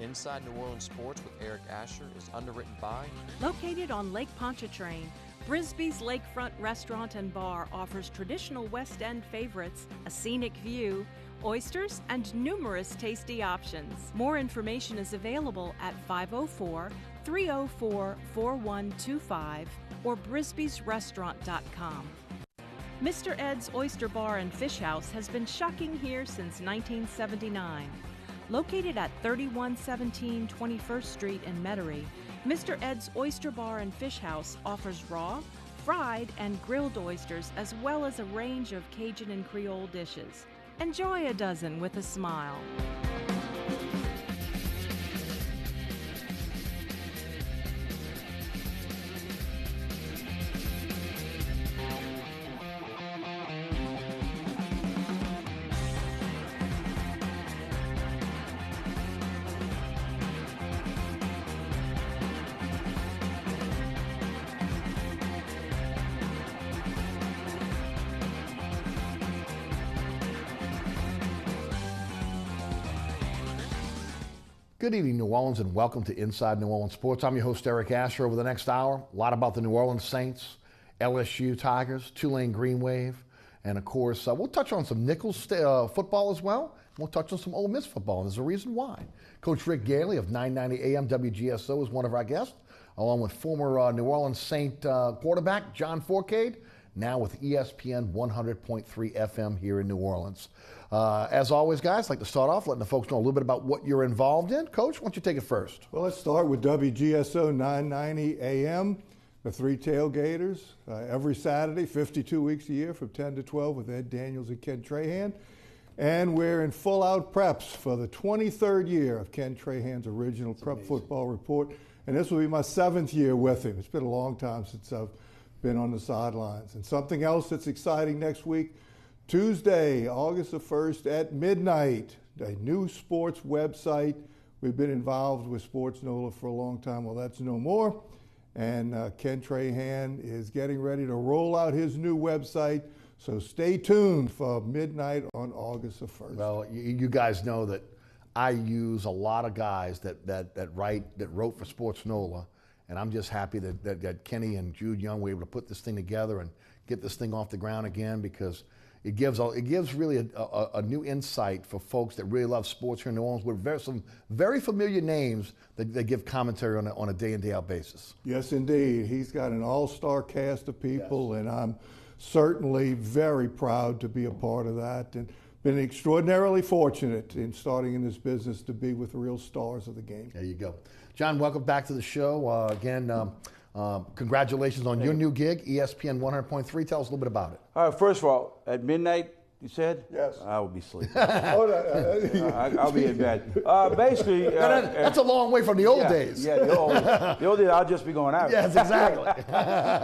Inside New Orleans Sports with Eric Asher is underwritten by... Located on Lake Pontchartrain, Brisbee's Lakefront Restaurant and Bar offers traditional West End favorites, a scenic view, oysters, and numerous tasty options. More information is available at 504-304-4125 or brisbeesrestaurant.com. Mr. Ed's Oyster Bar and Fish House has been shucking here since 1979. Located at 3117 21st Street in Metairie, Mr. Ed's Oyster Bar and Fish House offers raw, fried, and grilled oysters as well as a range of Cajun and Creole dishes. Enjoy a dozen with a smile. Good evening, New Orleans, and welcome to Inside New Orleans Sports. I'm your host, Eric Asher. Over the next hour, a lot about the New Orleans Saints, LSU Tigers, Tulane Green Wave, and of course, we'll touch on some Nichols football as well. We'll touch on some Ole Miss football, and there's a reason why. Coach Rick Gaille of 990 AM WGSO is one of our guests, along with former New Orleans Saint quarterback John Fourcade, now with ESPN 100.3 FM here in New Orleans. As always, guys, I'd like to start off letting the folks know a little bit about what you're involved in. Coach, why don't you take it first? Well, let's start with WGSO 990 AM, the Three Tailgaters, every Saturday, 52 weeks a year from 10 to 12 with Ed Daniels and Ken Trahan. And we're in full-out preps for the 23rd year of Ken Trahan's original Prep Football Report. And this will be my 7th year with him. It's been a long time since I've been on the sidelines. And something else that's exciting next week, Tuesday, August the 1st at midnight, a new sports website. We've been involved with Sports NOLA for a long time. Well, that's no more. And Ken Trahan is getting ready to roll out his new website. So stay tuned for midnight on August the 1st. Well, you guys know that I use a lot of guys that wrote for Sports NOLA. And I'm just happy that Kenny and Jude Young were able to put this thing together and get this thing off the ground again, because it gives really a new insight for folks that really love sports here in New Orleans with some very familiar names that give commentary on a day-in, day-out basis. Yes, indeed. He's got an all-star cast of people, yes. And I'm certainly very proud to be a part of that, and been extraordinarily fortunate in starting in this business to be with the real stars of the game. There you go. John, welcome back to the show. Again, congratulations on your new gig, ESPN 100.3. Tell us a little bit about it. First of all, at midnight, you said? Yes. I will be sleeping. I'll be in bed. Basically, that's a long way from the old days. Yeah, the old days, I'll just be going out. Yes, exactly. I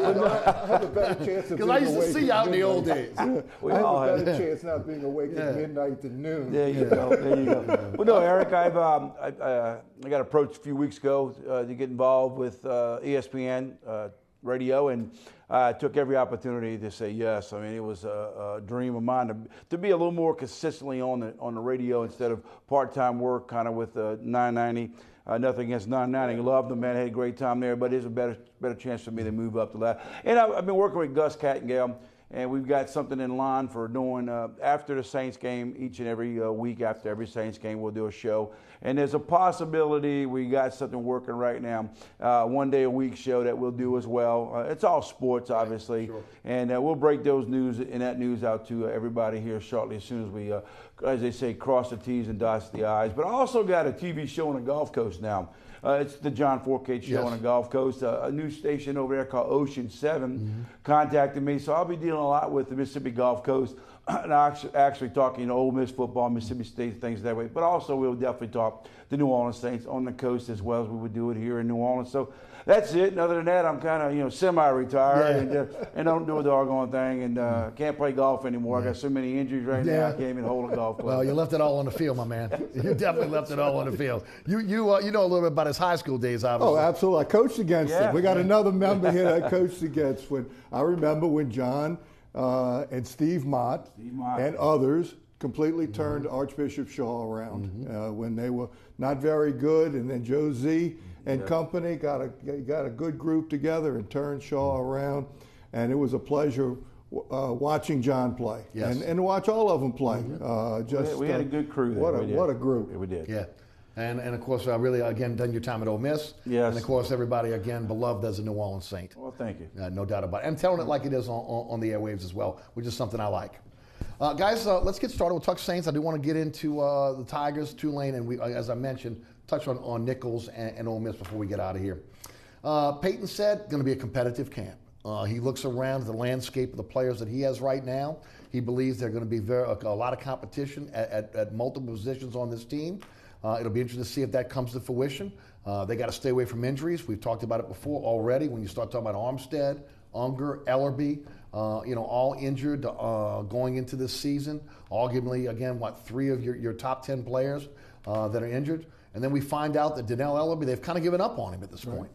have a better chance of being awake. Because I used to see you out in the old days. I have a better chance not being awake at midnight than noon. There you go. There you go. Well, no, Eric, I got approached a few weeks ago to get involved with ESPN radio, and I took every opportunity to say yes. I mean, it was a dream of mine to be a little more consistently on the radio instead of part-time work, kind of with 990. Nothing against 990. Loved them, man. Had a great time there, but it's a better chance for me to move up to that. And I've been working with Gus Cattengale, and we've got something in line for doing after the Saints game. Each and every week after every Saints game, we'll do a show. And there's a possibility we got something working right now, one day a week show that we'll do as well. It's all sports, obviously, sure. And we'll break those news out to everybody here shortly as soon as we, as they say, cross the T's and dot the I's. But I also got a TV show on the Gulf Coast now. It's the John Fourcade Show on the Gulf Coast. A new station over there called Ocean 7 contacted me, so I'll be dealing a lot with the Mississippi Gulf Coast. And actually talking Ole Miss football, Mississippi State, things that way. But also we'll definitely talk the New Orleans Saints on the coast as well as we would do it here in New Orleans. So that's it. And other than that, I'm kind of semi-retired and don't do a doggone thing, and can't play golf anymore. I got so many injuries right now. I can't even hold a golf club. Well, you left it all on the field, my man. You definitely left it all on the field. You know a little bit about his high school days, obviously. Oh, absolutely. I coached against him. We got another member here that I coached against. I remember when John and Steve Mott and others completely turned Archbishop Shaw around when they were not very good, and then Joe Z and company got a good group together and turned Shaw around, and it was a pleasure watching John play and watch all of them play. We had a good crew there. What a group. Yeah, we did. Yeah. And of course, really, again, done your time at Ole Miss. Yes. And of course, everybody, again, beloved as a New Orleans Saint. Well, thank you. No doubt about it. And telling it like it is on the airwaves as well, which is something I like. Guys, let's get started. We'll touch Saints. I do want to get into the Tigers, Tulane, and we, as I mentioned, touch on Nichols and Ole Miss before we get out of here. Peyton said, going to be a competitive camp. He looks around at the landscape of the players that he has right now. He believes there's going to be a lot of competition at multiple positions on this team. It'll be interesting to see if that comes to fruition. They got to stay away from injuries. We've talked about it before already. When you start talking about Armstead, Unger, Ellerbe, all injured going into this season. Arguably, again, three of your top 10 players that are injured. And then we find out that Donnell Ellerbe, they've kind of given up on him at this point.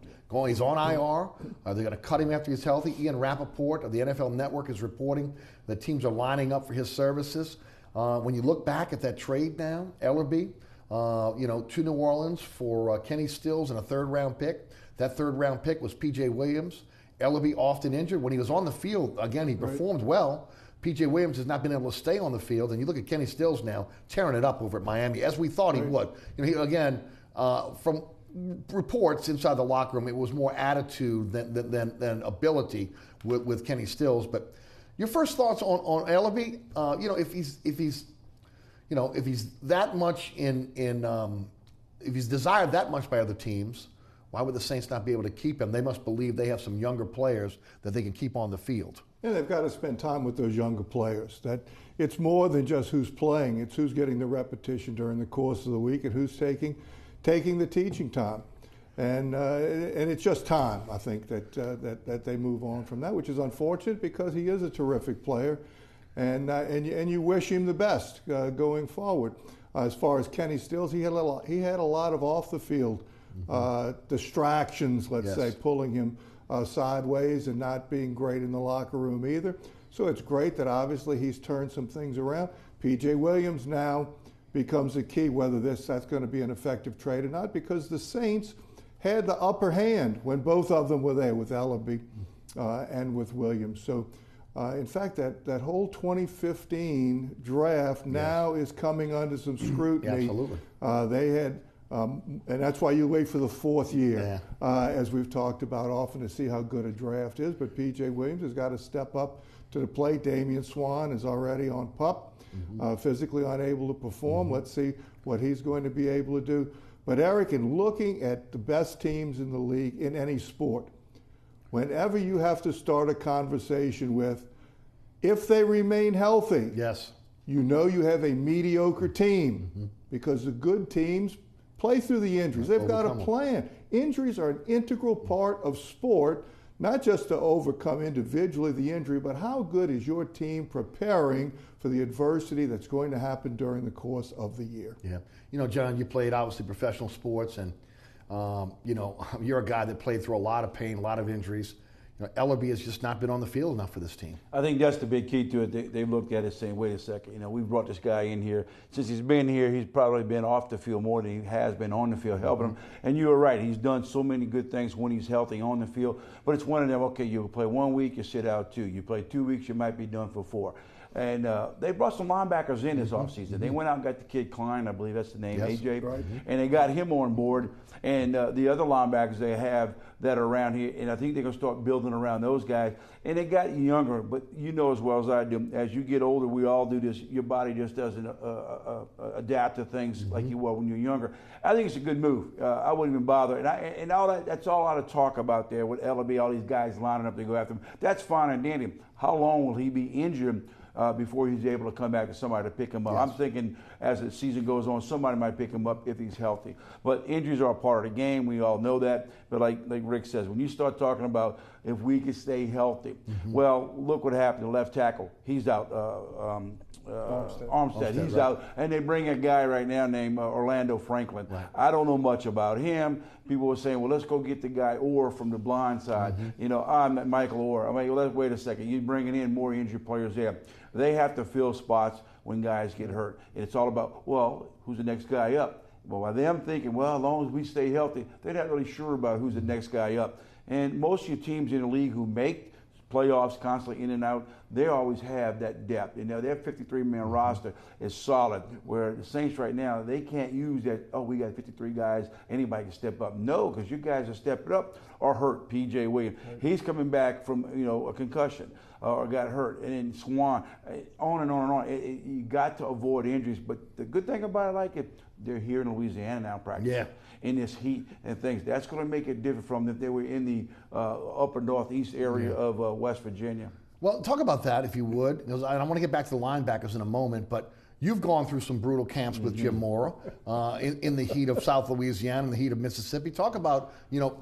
He's on IR. They're going to cut him after he's healthy. Ian Rappaport of the NFL Network is reporting that teams are lining up for his services. When you look back at that trade now, Ellerbe, to New Orleans for Kenny Stills and a third-round pick. That third-round pick was P.J. Williams. Ellerbe often injured. When he was on the field, again, he performed well. P.J. Williams has not been able to stay on the field. And you look at Kenny Stills now, tearing it up over at Miami, as we thought he would. From reports inside the locker room, it was more attitude than ability with Kenny Stills. But your first thoughts on Ellerbe? If he's that much if he's desired that much by other teams, why would the Saints not be able to keep him? They must believe they have some younger players that they can keep on the field. Yeah, they've got to spend time with those younger players. That it's more than just who's playing; it's who's getting the repetition during the course of the week and who's taking the teaching time. And it's just time, I think, that they move on from that, which is unfortunate because he is a terrific player. And you wish him the best going forward. As far as Kenny Stills, he had a lot of off the field distractions, let's say, pulling him sideways and not being great in the locker room either. So it's great that obviously he's turned some things around. P.J. Williams now becomes a key, whether that's going to be an effective trade or not, because the Saints had the upper hand when both of them were there with Ellerbe and with Williams. So. In fact, that whole 2015 draft now is coming under some scrutiny. Absolutely. They had, and that's why you wait for the fourth year, as we've talked about often, to see how good a draft is. But P.J. Williams has got to step up to the plate. Damian Swann is already on PUP, physically unable to perform. Let's see what he's going to be able to do. But Eric, in looking at the best teams in the league in any sport, whenever you have to start a conversation with, if they remain healthy, you know you have a mediocre team because the good teams play through the injuries. They've got a plan. Injuries are an integral part of sport, not just to overcome individually the injury, but how good is your team preparing for the adversity that's going to happen during the course of the year? Yeah. John, you played obviously professional sports, and you're a guy that played through a lot of pain, a lot of injuries. Ellerbe has just not been on the field enough for this team. I think that's the big key to it. They looked at it saying, wait a second, we brought this guy in here. Since he's been here, he's probably been off the field more than he has been on the field, helping him. And you were right. He's done so many good things when he's healthy on the field. But it's one of them, okay, you play 1 week, you sit out 2. You play 2 weeks, you might be done for 4. And they brought some linebackers in this offseason. They went out and got the kid Klein, I believe that's the name, AJ. Right. And they got him on board. And the other linebackers they have that are around here, and I think they're going to start building around those guys. And they got younger, but you know as well as I do, as you get older, we all do this, your body just doesn't adapt to things like you will when you're younger. I think it's a good move. I wouldn't even bother. And all that's all out of talk about there with Ellerbe, all these guys lining up to go after him. That's fine and dandy. How long will he be injured before he's able to come back to somebody to pick him up? I'm thinking as the season goes on, somebody might pick him up if he's healthy. But injuries are a part of the game. We all know that. But like Rick says, when you start talking about if we could stay healthy, well, look what happened to left tackle. He's out. Armstead. He's out. And they bring a guy right now named Orlando Franklin. Right. I don't know much about him. People were saying, well, let's go get the guy Orr from the blind side. I'm Michael Orr. I'm like, well, wait a second. You're bringing in more injured players there. They have to fill spots. when guys get hurt. And it's all about, well, who's the next guy up? Well, by them thinking, well, as long as we stay healthy, they're not really sure about who's the next guy up. And most of your teams in the league who make playoffs constantly in and out, they always have that depth. You know, their 53-man roster is solid, where the Saints right now, they can't use that, oh, we got 53 guys, anybody can step up. No, because you guys are stepping up or hurt. P.J. Williams, he's coming back from, a concussion or got hurt. And then Swan, on and on and on. You got to avoid injuries. But the good thing about it, they're here in Louisiana now practicing. Yeah. In this heat and things. That's going to make it different from if they were in the upper northeast area of West Virginia. Well, talk about that if you would, because I want to get back to the linebackers in a moment, but you've gone through some brutal camps with Jim Mora in the heat of South Louisiana, in the heat of Mississippi. Talk about,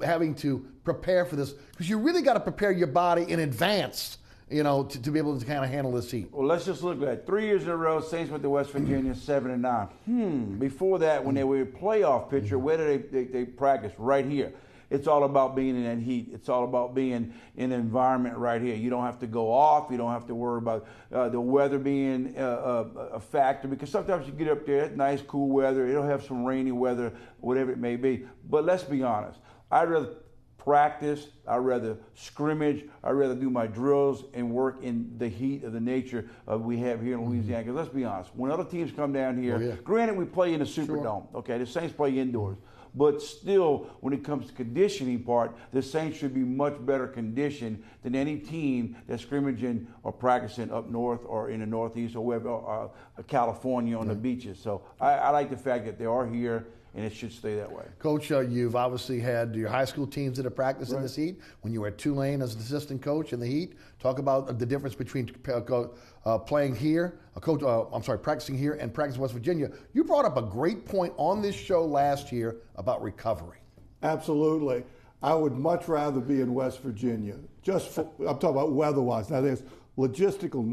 having to prepare for this, because you really got to prepare your body in advance, to be able to kind of handle this heat. Well, let's just look at it. 3 years in a row, Saints went to West Virginia, 7-9. Before that, when they were a playoff picture, where did they practice? Right here. It's all about being in that heat. It's all about being in an environment right here. You don't have to go off. You don't have to worry about the weather being a factor, because sometimes you get up there, nice, cool weather. It'll have some rainy weather, whatever it may be. But let's be honest. I'd rather practice, I'd rather scrimmage, I'd rather do my drills and work in the heat of the nature of we have here in Louisiana. Because let's be honest, when other teams come down here, granted we play in the Superdome, okay, the Saints play indoors, but still when it comes to conditioning part, the Saints should be much better conditioned than any team that's scrimmaging or practicing up north or in the Northeast or wherever, or California on the beaches. So I like the fact that they are here, and it should stay that way. Coach, you've obviously had your high school teams that have practiced in this heat. When you were at Tulane as an assistant coach in the heat, talk about the difference between playing here, practicing here and practicing West Virginia. You brought up a great point on this show last year about recovery. Absolutely. I would much rather be in West Virginia. I'm talking about weather-wise. Now, there's logistical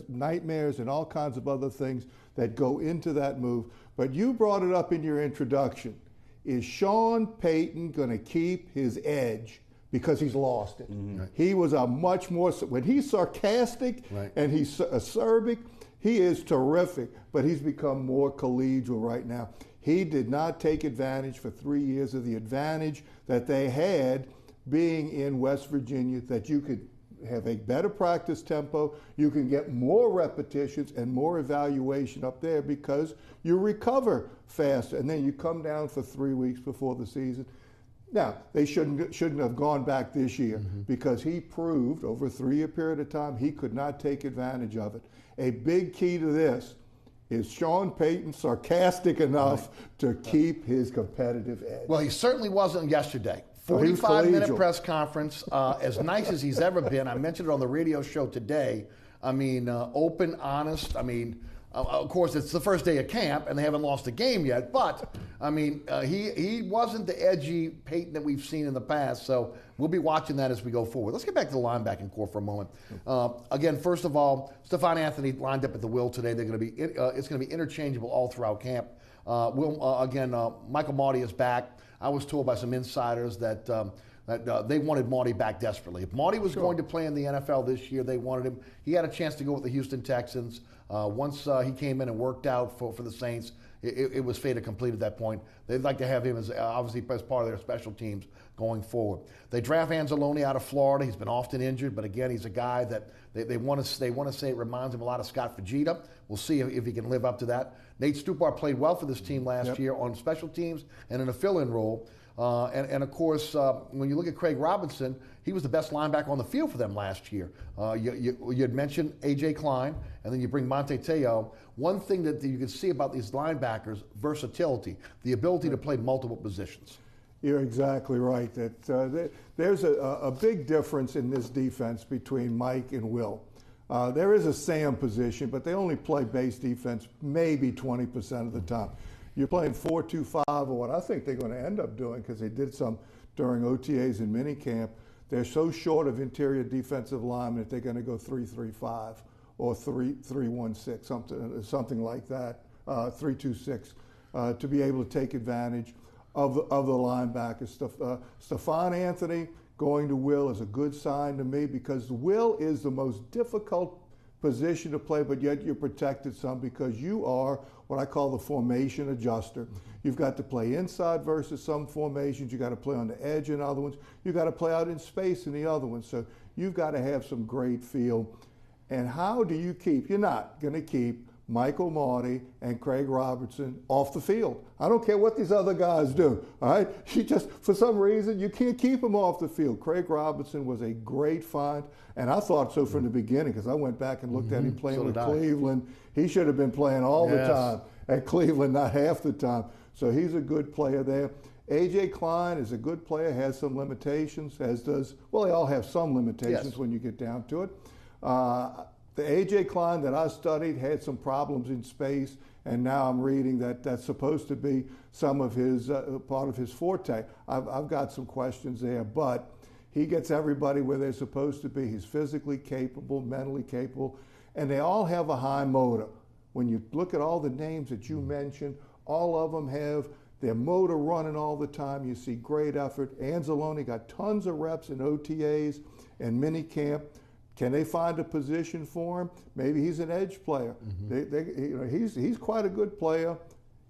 nightmares and all kinds of other things that go into that move. But you brought it up in your introduction. Is Sean Payton going to keep his edge because he's lost it? Right. He was a much more, when he's sarcastic and he's acerbic, he is terrific, but he's become more collegial right now. He did not take advantage for 3 years of the advantage that they had being in West Virginia, that you could have a better practice tempo, you can get more repetitions and more evaluation up there because you recover faster, and then you come down for 3 weeks before the season. Now, they shouldn't have gone back this year because he proved over a 3-year period of time he could not take advantage of it. A big key to this is Sean Payton sarcastic enough to keep his competitive edge. Well, he certainly wasn't yesterday. 45-minute press conference, as nice as he's ever been. I mentioned it on the radio show today. I mean, open, honest. I mean, of course, it's the first day of camp, and they haven't lost a game yet. But, I mean, he wasn't the edgy Peyton that we've seen in the past. So we'll be watching that as we go forward. Let's get back to the linebacking core for a moment. Again, first of all, Stephon Anthony lined up at the will today. They're going to be it's going to be interchangeable all throughout camp. Michael Marty is back. I was told by some insiders that they wanted Marty back desperately. If Marty was going to play in the NFL this year, they wanted him. He had a chance to go with the Houston Texans. Once he came in and worked out for the Saints, it was fait accompli at that point. They'd like to have him as obviously as part of their special teams going forward. They draft Anzalone out of Florida. He's been often injured, but again, he's a guy that they want to say it reminds him a lot of Scott Fujita. We'll see if he can live up to that. Nate Stupar played well for this team last year on special teams and in a fill-in role. And of course, when you look at Craig Robinson, he was the best linebacker on the field for them last year. You had mentioned A.J. Klein, and then you bring Monte Teo. One thing that you can see about these linebackers, versatility, the ability to play multiple positions. You're exactly right. There's a big difference in this defense between Mike and Will. There is a Sam position, but they only play base defense maybe 20% of the time. You're playing 4-2-5, or what I think they're going to end up doing, because they did some during OTAs and minicamp. They're so short of interior defensive linemen that they're going to go 3-3-5 or 3-3-1-6, something like that, 3-2-6, to be able to take advantage of the linebackers. Stephon Anthony going to Will is a good sign to me, because Will is the most difficult position to play, but yet you're protected some because you are what I call the formation adjuster. You've got to play inside versus some formations. You got to play on the edge in other ones. You got to play out in space in the other ones. So you've got to have some great feel. And how do you keep? You're not going to keep Michael Marty and Craig Robertson off the field. I don't care what these other guys do, all right? You just, for some reason, you can't keep them off the field. Craig Robertson was a great find, and I thought so from the beginning because I went back and looked at him playing with Cleveland. He should have been playing all the time at Cleveland, not half the time. So he's a good player there. A.J. Klein is a good player, has some limitations, as does, well, they all have some limitations when you get down to it. The A.J. Klein that I studied had some problems in space, and now I'm reading that that's supposed to be some of his, part of his forte. I've got some questions there, but he gets everybody where they're supposed to be. He's physically capable, mentally capable, and they all have a high motor. When you look at all the names that you mentioned, all of them have their motor running all the time. You see great effort. Anzalone got tons of reps in OTAs and minicamp. Can they find a position for him? Maybe he's an edge player. He's quite a good player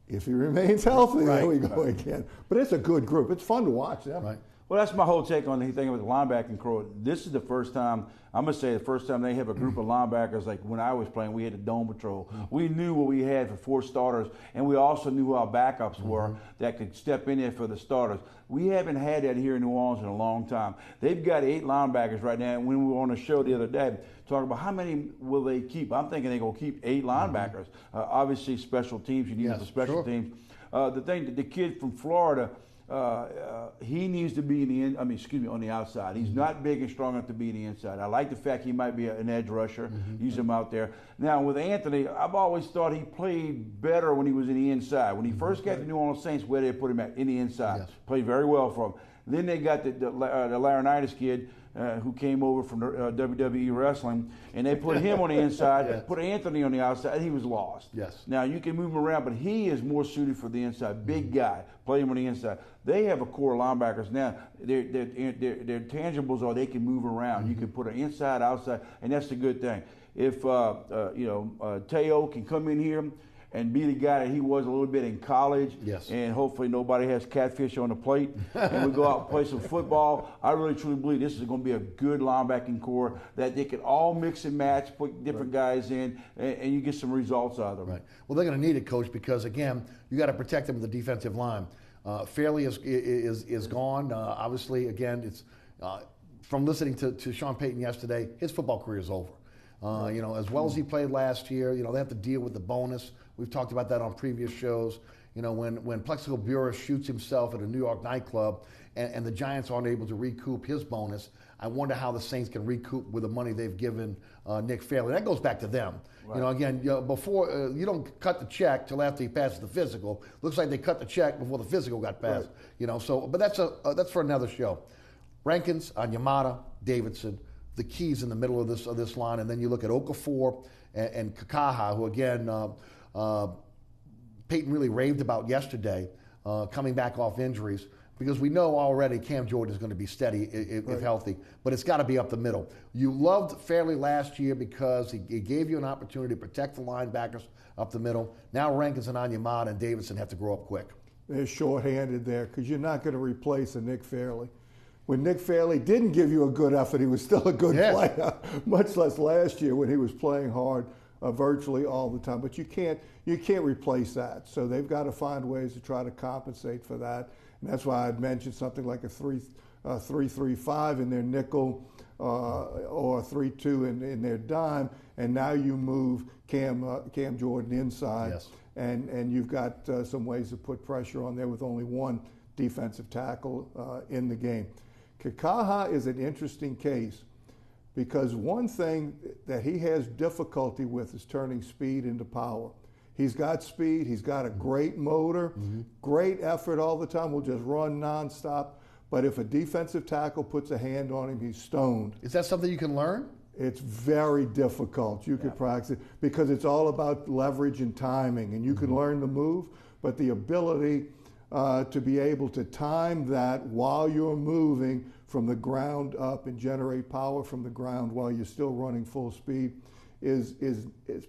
if he remains healthy. There we go again. But it's a good group. It's fun to watch them. Right. Well, that's my whole take on the thing with the linebacking crew. This is the first time, I'm going to say the first time they have a group of linebackers like when I was playing, we had a dome patrol. We knew what we had for 4 starters, and we also knew who our backups were that could step in there for the starters. We haven't had that here in New Orleans in a long time. They've got 8 linebackers right now, and when we were on the show the other day, talking about how many will they keep. I'm thinking they're going to keep 8 linebackers. Obviously, special teams, you need them for special teams. The kid from Florida, he needs to be on the outside. He's not big and strong enough to be the inside. I like the fact he might be an edge rusher. Use him out there. Now with Anthony, I've always thought he played better when he was in the inside. When he first got the New Orleans Saints, where they put him at, in the inside, played very well for him. Then they got the Laurinaitis kid who came over from WWE Wrestling, and they put him on the inside, put Anthony on the outside. He was lost. Now you can move him around, but he is more suited for the inside. Big guy, play him on the inside. They have a core of linebackers now. Their tangibles are they can move around. You can put an inside, outside, and that's the good thing. If Teo can come in here and be the guy that he was a little bit in college, and hopefully nobody has catfish on the plate, and we go out and play some football, I really truly believe this is going to be a good linebacking core that they can all mix and match, put different guys in, and you get some results out of them. Right. Well, they're going to need it, Coach, because, again, you got to protect them with the defensive line. Fairley is gone. Obviously, again, it's from listening to Sean Payton yesterday, his football career is over. As well as he played last year, they have to deal with the bonus. We've talked about that on previous shows. When Plexico Burress shoots himself at a New York nightclub and the Giants aren't able to recoup his bonus, I wonder how the Saints can recoup with the money they've given Nick Fairley. That goes back to them. Right. Before you don't cut the check till after he passes the physical. Looks like they cut the check before the physical got passed. Right. But that's for another show. Rankins, Onyemata, Davidson, the keys in the middle of this line, and then you look at Okafor and Kakaha, who again Peyton really raved about yesterday, coming back off injuries, because we know already Cam Jordan is going to be steady if healthy, but it's got to be up the middle. You loved Fairley last year because he gave you an opportunity to protect the linebackers up the middle. Now Rankins and Onyemata and Davidson have to grow up quick. They're short-handed there because you're not going to replace a Nick Fairley. When Nick Fairley didn't give you a good effort, he was still a good player, much less last year when he was playing hard virtually all the time. But you can't replace that. So they've got to find ways to try to compensate for that. And that's why I'd mentioned something like a 3-3-5 in their nickel or a 3-2 in their dime. And now you move Cam Jordan inside. And you've got some ways to put pressure on there with only one defensive tackle in the game. Kakaha is an interesting case because one thing that he has difficulty with is turning speed into power. He's got speed, he's got a great motor, great effort all the time, will just run nonstop, but if a defensive tackle puts a hand on him, he's stoned. Is that something you can learn? It's very difficult. You can practice it because it's all about leverage and timing, and you can learn the move, but the ability to be able to time that while you're moving from the ground up and generate power from the ground while you're still running full speed is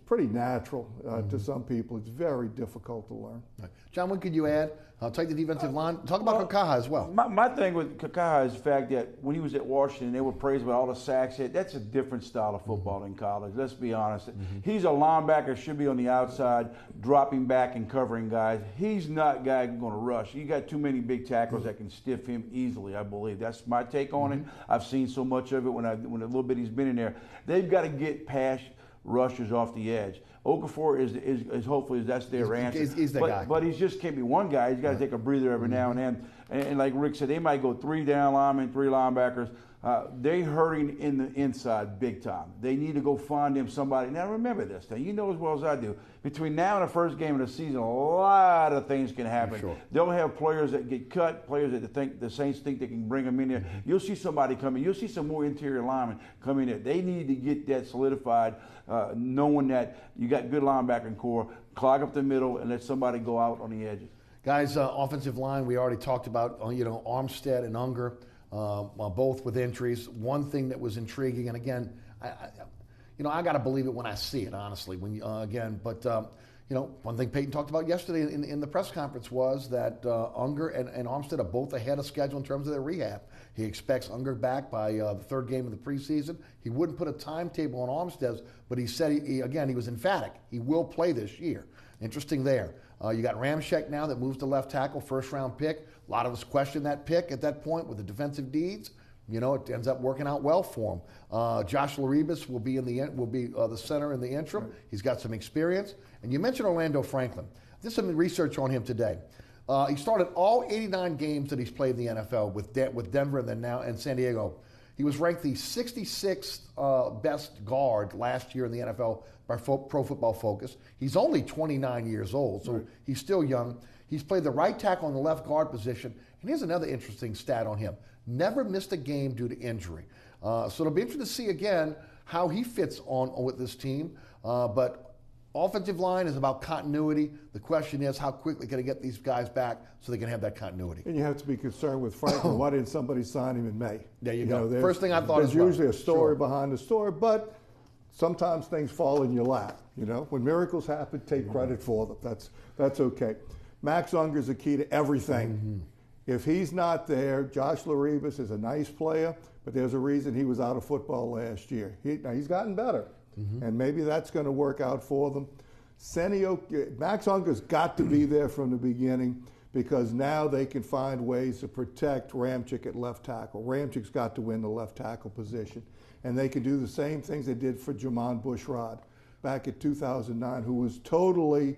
pretty natural to some people. It's very difficult to learn. Right. John, what could you add? Take the defensive line. Talk about Kakaha as well. My thing with Kakaha is the fact that when he was at Washington, they were praised about all the sacks hit. That's a different style of football in college. Let's be honest. He's a linebacker, should be on the outside, dropping back and covering guys. He's not a guy going to rush. You got too many big tackles that can stiff him easily, I believe. That's my take on it. I've seen so much of it when a little bit he's been in there. They've got to get past rushers off the edge. Okafor is hopefully that's their answer. He's the guy. But he just can't be one guy. He's got to take a breather every now and then. And like Rick said, they might go 3 down linemen, 3 linebackers. They hurting in the inside big time. They need to go find them somebody. Now remember this thing. You know as well as I do. Between now and the first game of the season, a lot of things can happen. Sure. They'll have players that get cut, players that the Saints think they can bring them in there. You'll see somebody come in. You'll see some more interior linemen come in there. They need to get that solidified, knowing that you got good linebacking core, clog up the middle, and let somebody go out on the edges. Guys, offensive line, we already talked about, Armstead and Unger, both with injuries. One thing that was intriguing, and again, I got to believe it when I see it, honestly. One thing Peyton talked about yesterday in the press conference was that Unger and Armstead are both ahead of schedule in terms of their rehab. He expects Unger back by the third game of the preseason. He wouldn't put a timetable on Armstead's, but he said, he was emphatic. He will play this year. Interesting there. You got Ramczyk now that moves to left tackle, first-round pick. A lot of us questioned that pick at that point with the defensive deeds. It ends up working out well for him. Josh Laribas will be the center in the interim. Right. He's got some experience. And you mentioned Orlando Franklin. I did some research on him today. He started all 89 games that he's played in the NFL with Denver and then now in San Diego. He was ranked the 66th best guard last year in the NFL by Pro Football Focus. He's only 29 years old, so he's still young. He's played the right tackle and the left guard position. And here's another interesting stat on him. Never missed a game due to injury. So it'll be interesting to see again how he fits on with this team. But offensive line is about continuity. The question is how quickly can I get these guys back so they can have that continuity. And you have to be concerned with Franklin. Why didn't somebody sign him in May? There you go. First thing I thought there's usually a story behind the story, but sometimes things fall in your lap. When miracles happen, take credit for them. That's okay. Max Unger is the key to everything. If he's not there, Josh Laribas is a nice player, but there's a reason he was out of football last year. He's gotten better, and maybe that's going to work out for them. Max Unger's got to be there from the beginning because now they can find ways to protect Ramczyk at left tackle. Ramczyk's got to win the left tackle position, and they can do the same things they did for Jermon Bushrod back in 2009, who was totally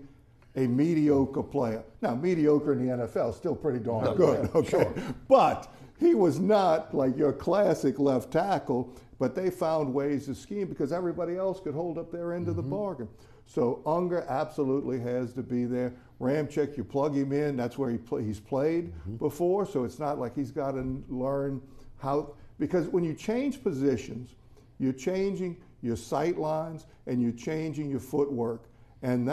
a mediocre player. Now, mediocre in the NFL, still pretty darn good, okay? Sure. But he was not like your classic left tackle, but they found ways to scheme because everybody else could hold up their end of the bargain. So Unger absolutely has to be there. Ramczyk, you plug him in, that's where he's played before, so it's not like he's got to learn how, because when you change positions, you're changing your sight lines and you're changing your footwork. And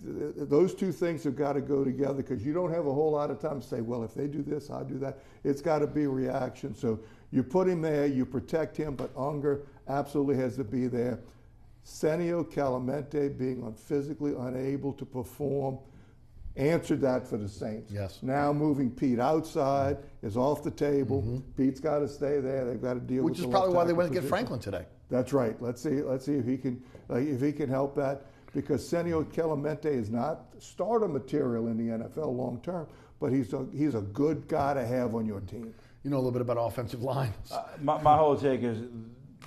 those two things have got to go together because you don't have a whole lot of time to say, well, if they do this, I'll do that. It's got to be reaction. So you put him there, you protect him, but Unger absolutely has to be there. Senio Calamente being physically unable to perform answered that for the Saints. Yes. Now moving Pete outside is off the table. Pete's got to stay there. They've got to deal with which is probably why they went to get Franklin today. That's right. Let's see if he can help that. Because Senio Calamente is not starter material in the NFL long term, but he's a good guy to have on your team. You know a little bit about offensive line. My whole take is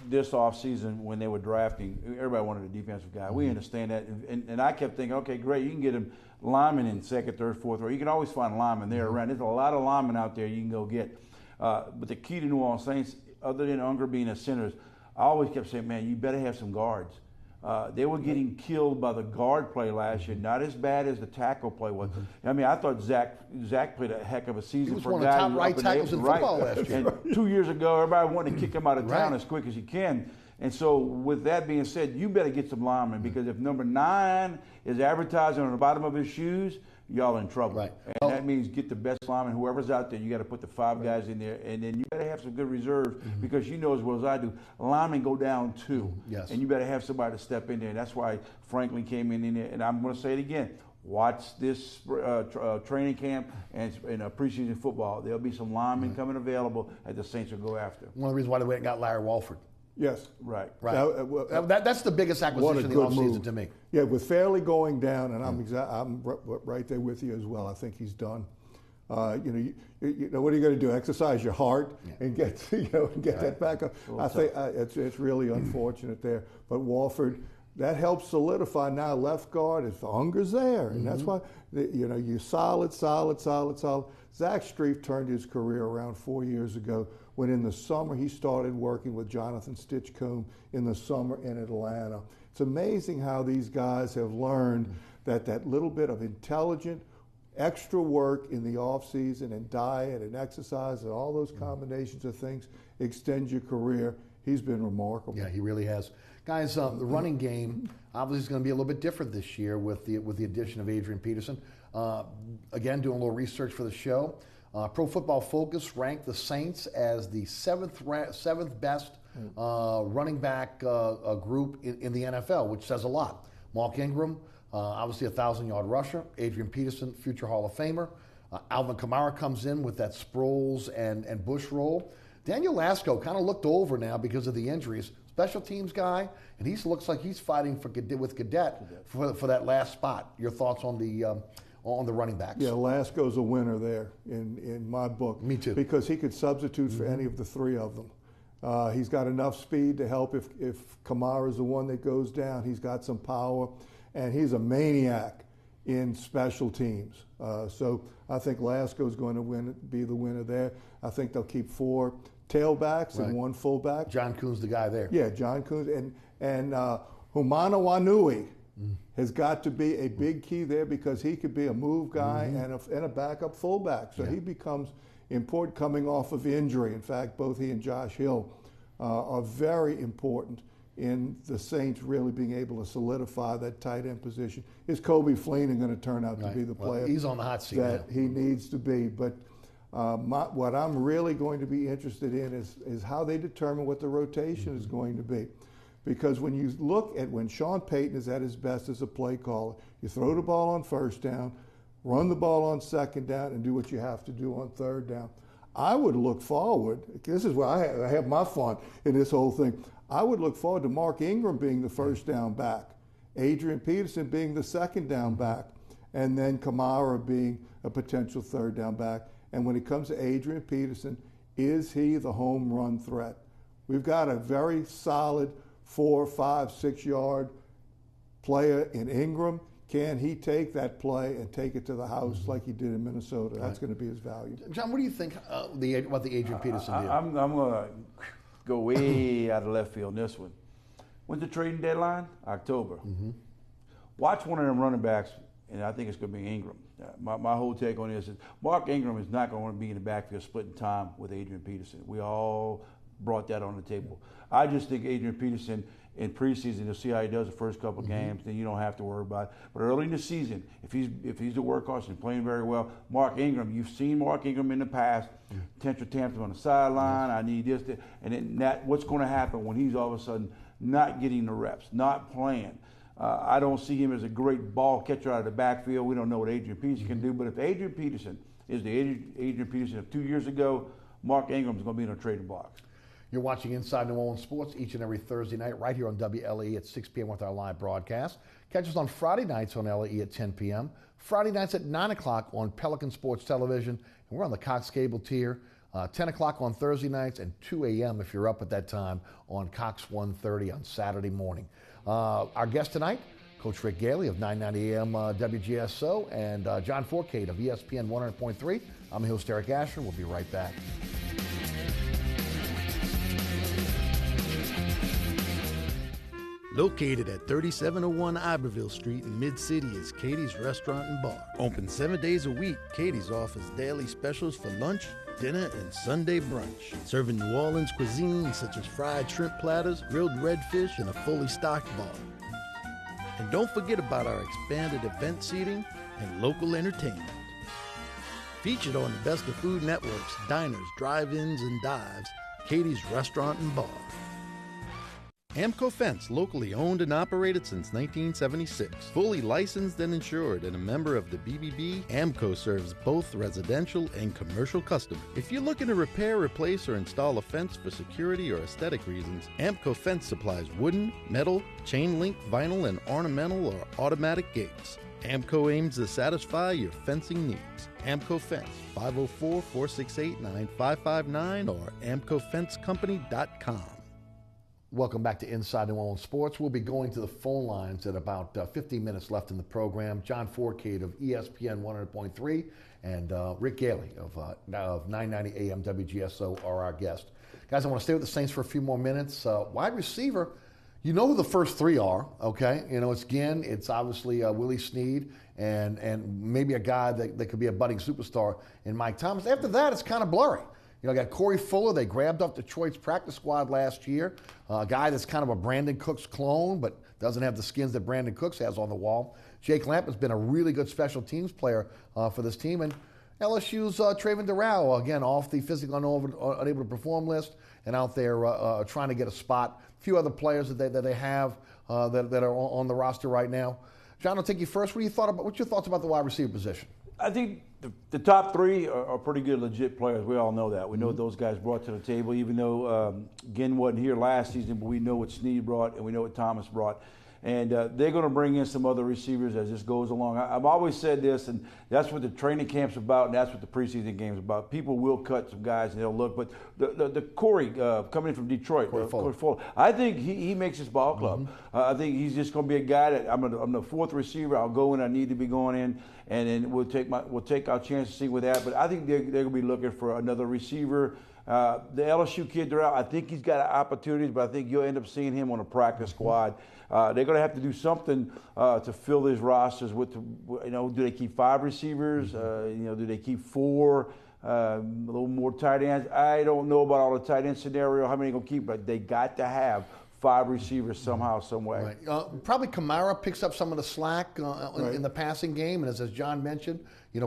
this offseason when they were drafting, everybody wanted a defensive guy. We understand that. And I kept thinking, okay, great, you can get him linemen in second, third, fourth row. You can always find linemen there around. There's a lot of linemen out there you can go get. But the key to New Orleans Saints, other than Unger being a center, I always kept saying, man, you better have some guards. They were getting killed by the guard play last year, not as bad as the tackle play was. I mean, I thought Zach played a heck of a season for a guy. He was one of the top right tackles in football last year. And 2 years ago, everybody wanted to kick him out of town as quick as he can. And so with that being said, you better get some linemen, because if number 9 is advertising on the bottom of his shoes, y'all in trouble. Right. And that means get the best lineman, whoever's out there. You got to put the 5 guys in there, and then you better have some good reserves, because you know as well as I do, linemen go down too. Yes. And you better have somebody to step in there. And that's why Franklin came in there. And I'm going to say it again. Watch this training camp and preseason football. There'll be some linemen coming available that the Saints will go after. One of the reasons why they went and got Larry Walford. Yes. Right. That's the biggest acquisition of the offseason to me. Yeah, with Fairley going down, and I'm right there with you as well. I think he's done. You know, what are you going to do? Exercise your heart and get that back up. I think it's really unfortunate there. But Walford, that helps solidify now left guard. If the hunger's there, and that's why you solid. Zach Strief turned his career around 4 years ago, when in the summer he started working with Jonathan Stitchcomb in the summer in Atlanta. It's amazing how these guys have learned that little bit of intelligent, extra work in the off season and diet and exercise and all those combinations of things extend your career. He's been remarkable. Yeah, he really has. Guys, the running game obviously is going to be a little bit different this year with the addition of Adrian Peterson. Again, doing a little research for the show. Pro Football Focus ranked the Saints as the seventh best running back group in the NFL, which says a lot. Mark Ingram, obviously a 1,000-yard rusher. Adrian Peterson, future Hall of Famer. Alvin Kamara comes in with that Sproles and Bush role. Daniel Lasco kind of looked over now because of the injuries. Special teams guy, and he looks like he's fighting with Cadet for that last spot. Your thoughts on the running backs? Yeah, Lasco's a winner there in my book. Me too. Because he could substitute for any of the 3 of them. He's got enough speed to help if Kamara's the one that goes down. He's got some power, and he's a maniac in special teams. So I think Lasco's going to be the winner there. I think they'll keep 4 tailbacks and 1 fullback. John Kuhn's the guy there. Yeah, John Kuhn. And Humana Wanui has got to be a big key there, because he could be a move guy and a backup fullback. So he becomes important coming off of injury. In fact, both he and Josh Hill are very important in the Saints really being able to solidify that tight end position. Is Kobe Fleener going to turn out to be the player he's on the hot seat that now. he needs to be? But what I'm really going to be interested in is how they determine what the rotation is going to be. Because when you look at when Sean Payton is at his best as a play caller, you throw the ball on first down, run the ball on second down, and do what you have to do on third down. I would look forward, this is where I have my fun in this whole thing, I would look forward to Mark Ingram being the first down back, Adrian Peterson being the second down back, and then Kamara being a potential third down back. And when it comes to Adrian Peterson, is he the home run threat? We've got a very solid 4, 5, 6 yard player in Ingram. Can he take that play and take it to the house like he did in Minnesota? That's going to be his value. John, what do you think about the Adrian Peterson deal? I'm going to go way out of left field in this one. When's the trading deadline? October. Watch one of them running backs, and I think it's going to be Ingram. My whole take on this is Mark Ingram is not going to be in the backfield splitting time with Adrian Peterson. We all brought that on the table. I just think Adrian Peterson in preseason, you'll see how he does the first couple games, then you don't have to worry about it. But early in the season, if he's the workhorse and playing very well, Mark Ingram, you've seen Mark Ingram in the past, potential tantrum on the sideline, I need this, and then what's going to happen when he's all of a sudden not getting the reps, not playing. I don't see him as a great ball catcher out of the backfield. We don't know what Adrian Peterson can do, but if Adrian Peterson is the Adrian Peterson of 2 years ago, Mark Ingram's going to be in a trading box. You're watching Inside New Orleans Sports each and every Thursday night right here on WLAE at 6 p.m. with our live broadcast. Catch us on Friday nights on LAE at 10 p.m., Friday nights at 9 o'clock on Pelican Sports Television, and we're on the Cox Cable tier, 10 o'clock on Thursday nights, and 2 a.m. if you're up at that time on Cox 130 on Saturday morning. Our guest tonight, Coach Rick Gaille of 990 AM WGSO, and John Fourcade of ESPN 100.3. I'm your host, Eric Asher. We'll be right back. Located at 3701 Iberville Street in Mid-City is Katie's Restaurant and Bar. Open 7 days a week, Katie's offers daily specials for lunch, dinner, and Sunday brunch. Serving New Orleans cuisine such as fried shrimp platters, grilled redfish, and a fully stocked bar. And don't forget about our expanded event seating and local entertainment. Featured on the Best of Food Network's diners, drive-ins, and dives, Katie's Restaurant and Bar. Amco Fence, locally owned and operated since 1976. Fully licensed and insured and a member of the BBB, Amco serves both residential and commercial customers. If you're looking to repair, replace, or install a fence for security or aesthetic reasons, Amco Fence supplies wooden, metal, chain link, vinyl, and ornamental or automatic gates. Amco aims to satisfy your fencing needs. Amco Fence, 504-468-9559 or amcofencecompany.com. Welcome back to Inside New Orleans Sports. We'll be going to the phone lines at about 15 minutes left in the program. John Fourcade of ESPN 100.3 and Rick Gaille of 990 AM WGSO are our guest. Guys, I want to stay with the Saints for a few more minutes. Wide receiver, you know who the first three are, okay? You know, it's Ginn, it's obviously Willie Snead, and maybe a guy that could be a budding superstar in Mike Thomas. After that, it's kind of blurry. You know, got Corey Fuller. They grabbed up Detroit's practice squad last year. A guy that's kind of a Brandon Cooks clone, but doesn't have the skins that Brandon Cooks has on the wall. Jake Lamp has been a really good special teams player for this team. And LSU's Trayvon Durrell, again, off the physically unable to perform list and out there trying to get a spot. A few other players that they have that are on the roster right now. John, I'll take you first. What's your thoughts about the wide receiver position? I think the top three are pretty good, legit players. We all know that. We know what those guys brought to the table, even though Ginn wasn't here last season, but we know what Snead brought and we know what Thomas brought. And they're going to bring in some other receivers as this goes along. I've always said this, and that's what the training camp's about, and that's what the preseason game's about. People will cut some guys, and they'll look. But the Corey coming in from Detroit, Corey Fuller, I think he makes his ball club. I think he's just going to be a guy that I'm the fourth receiver. I'll go when I need to be going in, and then we'll take our chance to see with that. But I think they're going to be looking for another receiver. The LSU kid, Durrell, I think he's got opportunities, but I think you'll end up seeing him on a practice squad. They're going to have to do something to fill these rosters. Do they keep 5 receivers? Do they keep 4? A little more tight ends. I don't know about all the tight end scenario, how many they're going to keep, but they got to have 5 receivers somehow, some way. Right. Probably Kamara picks up some of the slack in the passing game, and as John mentioned,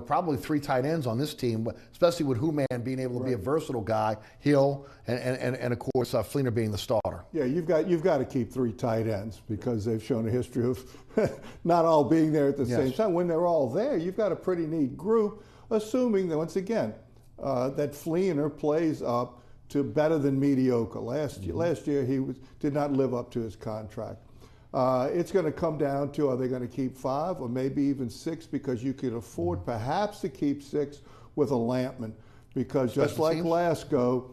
probably 3 tight ends on this team, especially with Hooman being able to be a versatile guy, Hill, and of course Fleener being the starter. Yeah, you've got to keep 3 tight ends because they've shown a history of not all being there at the same time. When they're all there, you've got a pretty neat group, assuming that once again that Fleener plays up to better than mediocre. Last year he did not live up to his contract. It's going to come down to, are they going to keep 5 or maybe even 6, because you could afford perhaps to keep 6 with a Lampman, because just like last go,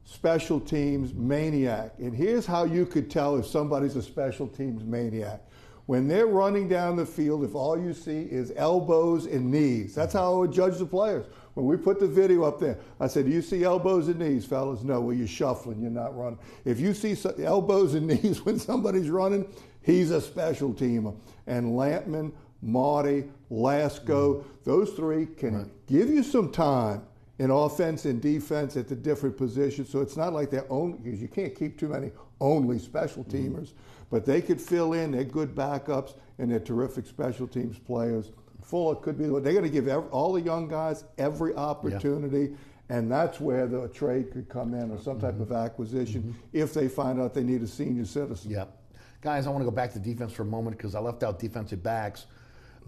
special teams maniac. And here's how you could tell if somebody's a special teams maniac. When they're running down the field, if all you see is elbows and knees, that's how I would judge the players. When we put the video up there, I said, do you see elbows and knees, fellas? No, well, you're shuffling, you're not running. If you see elbows and knees when somebody's running, he's a special teamer. And Lampman, Marty, Lasco, those 3 can give you some time in offense and defense at the different positions. So it's not like they're only, because you can't keep too many only special teamers, but they could fill in. They're good backups, and they're terrific special teams players. Fuller could be, they're going to give all the young guys every opportunity, and that's where the trade could come in or some type of acquisition if they find out they need a senior citizen. Yep. Guys, I want to go back to defense for a moment because I left out defensive backs.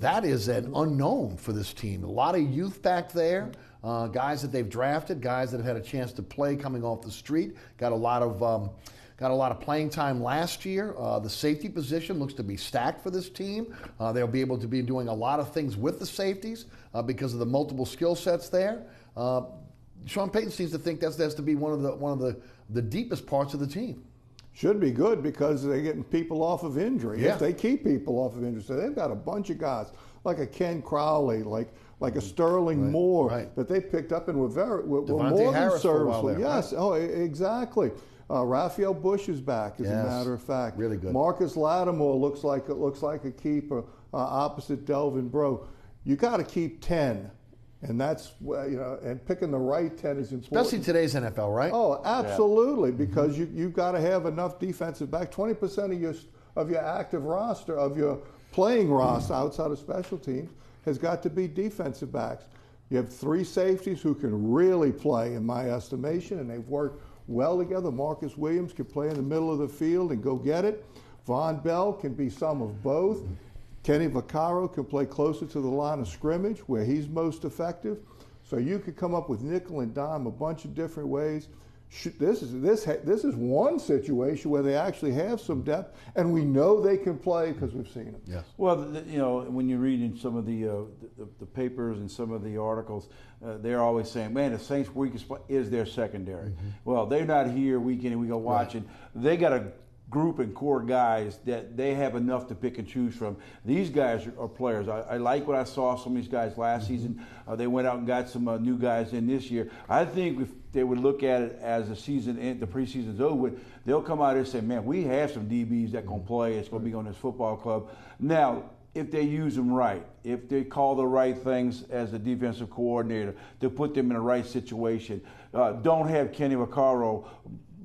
That is an unknown for this team. A lot of youth back there, guys that they've drafted, guys that have had a chance to play coming off the street, got a lot of playing time last year. The safety position looks to be stacked for this team. They'll be able to be doing a lot of things with the safeties because of the multiple skill sets there. Sean Payton seems to think that's to be one of the deepest parts of the team. Should be good because they're getting people off of injury. If they keep people off of injury. So they've got a bunch of guys like a Ken Crowley, like a Sterling Moore that they picked up and were more than serviceable. Yes, exactly. Raphael Bush is back, as a matter of fact. Really good. Marcus Lattimore looks like a keeper opposite Delvin Breaux. You got to keep 10. And that's, and picking the right 10 is important. Especially today's NFL, right? Oh, absolutely, because you've got to have enough defensive back. 20% of your active roster, of your playing roster outside of special teams, has got to be defensive backs. You have 3 safeties who can really play, in my estimation, and they've worked well together. Marcus Williams can play in the middle of the field and go get it. Von Bell can be some of both. Kenny Vaccaro can play closer to the line of scrimmage where he's most effective. So you could come up with nickel and dime a bunch of different ways. This is one situation where they actually have some depth, and we know they can play because we've seen them. Yes. Well, when you read in some of the papers and some of the articles, they're always saying, "Man, the Saints' weakest spot is their secondary." Well, they're not here week in and we go watching. Right. They got a group and core guys that they have enough to pick and choose from. These guys are players. I like what I saw some of these guys last season. They went out and got some new guys in this year. I think if they would look at it as the preseason's over, they'll come out here and say, "Man, we have some DBs that can play. It's going to be on this football club." Now, if they use them right, if they call the right things as a defensive coordinator to put them in the right situation, don't have Kenny Vaccaro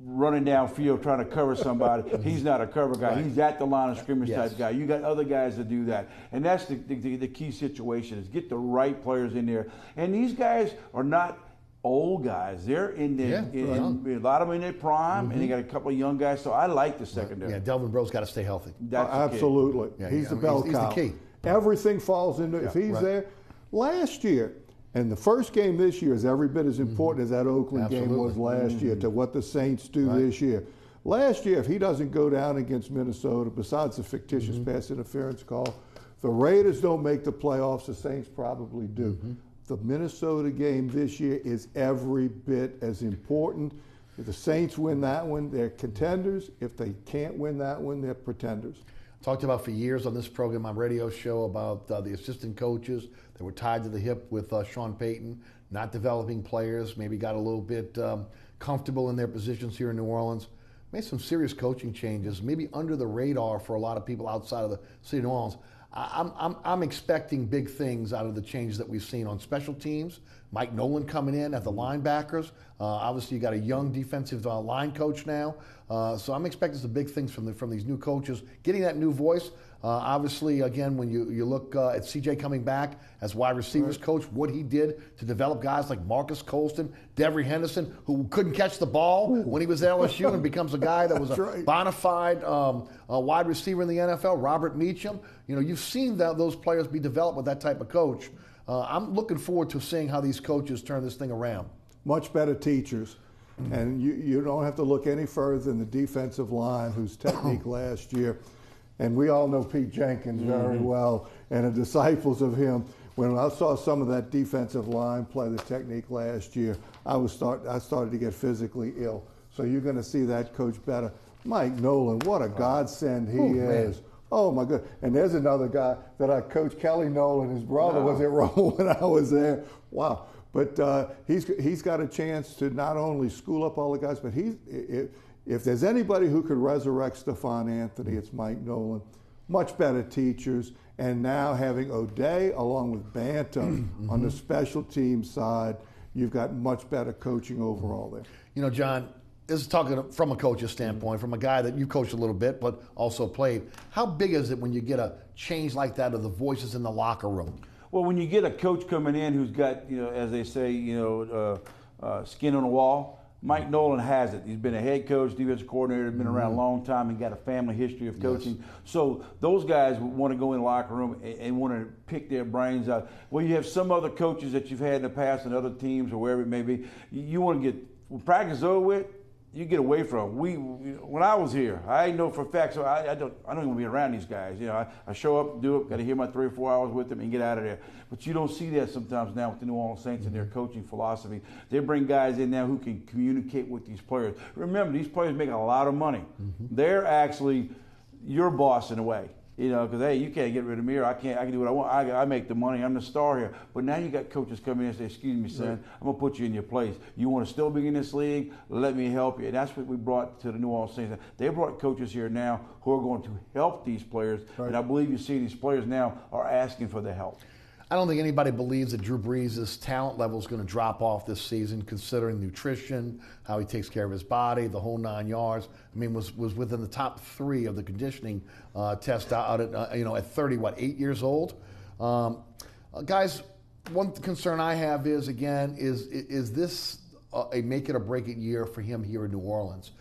running downfield trying to cover somebody. He's not a cover guy. Right. He's at the line of scrimmage type guy. You got other guys that do that. And that's the key situation, is get the right players in there. And these guys are not old guys. They're in their, a lot of them in their prime, and they got a couple of young guys. So I like the secondary. Yeah, Delvin Breaux's got to stay healthy. Absolutely. Yeah, he's the bell cow. He's the key. Everything falls into, if he's there. Last year, and the first game this year is every bit as important as that Oakland game was last year to what the Saints do this year. Last year, if he doesn't go down against Minnesota, besides the fictitious pass interference call, the Raiders don't make the playoffs, the Saints probably do. The Minnesota game this year is every bit as important. If the Saints win that one, they're contenders. If they can't win that one, they're pretenders. Talked about for years on this program, my radio show, about the assistant coaches that were tied to the hip with Sean Payton, not developing players, maybe got a little bit comfortable in their positions here in New Orleans. Made some serious coaching changes, maybe under the radar for a lot of people outside of the city of New Orleans. I'm expecting big things out of the changes that we've seen on special teams. Mike Nolan coming in at the linebackers. Obviously, you got a young defensive line coach now. So I'm expecting some big things from these new coaches, getting that new voice. Obviously, again, when you look at CJ coming back as wide receivers coach, what he did to develop guys like Marcus Colston, Devery Henderson, who couldn't catch the ball when he was at LSU and becomes a guy that was a bona fide wide receiver in the NFL, Robert Meacham. You've seen those players be developed with that type of coach. I'm looking forward to seeing how these coaches turn this thing around. Much better teachers. And you don't have to look any further than the defensive line, whose technique last year, and we all know Pete Jenkins very well and the disciples of him. When I saw some of that defensive line play the technique last year, I started to get physically ill. So you're going to see that coach better. Mike Nolan, what a godsend he is. Man. Oh, my God. And there's another guy that I coached, Kelly Nolan, his brother was at Rome when I was there. Wow. But he's got a chance to not only school up all the guys, but if there's anybody who could resurrect Stephon Anthony, it's Mike Nolan. Much better teachers. And now having O'Day along with Bantam on the special team side, you've got much better coaching overall there. John, this is talking from a coach's standpoint, from a guy that you coached a little bit but also played. How big is it when you get a change like that of the voices in the locker room? Well, when you get a coach coming in who's got, as they say, skin on the wall, Mike Nolan has it. He's been a head coach, defensive coordinator, been around a long time, and got a family history of coaching. Yes. So those guys want to go in the locker room and want to pick their brains out. Well, you have some other coaches that you've had in the past and other teams or wherever it may be. You want to get, when practice over with, you get away from them. When I was here, I know for a fact, so I don't even be around these guys. I show up, do it, got to hear my 3 or 4 hours with them and get out of there. But you don't see that sometimes now with the New Orleans Saints and their coaching philosophy. They bring guys in now who can communicate with these players. Remember, these players make a lot of money. They're actually your boss in a way. You know, because, hey, you can't get rid of me, or I can do what I want. I make the money. I'm the star here. But now you got coaches coming in and say, excuse me, son, I'm going to put you in your place. You want to still be in this league? Let me help you. And that's what we brought to the New Orleans Saints. They brought coaches here now who are going to help these players. Right. And I believe you see these players now are asking for the help. I don't think anybody believes that Drew Brees' talent level is going to drop off this season, considering nutrition, how he takes care of his body, the whole 9 yards. I mean, was within the top 3 of the conditioning test out at at 8 years old. Guys, one concern I have is this a make it or break it year for him here in New Orleans?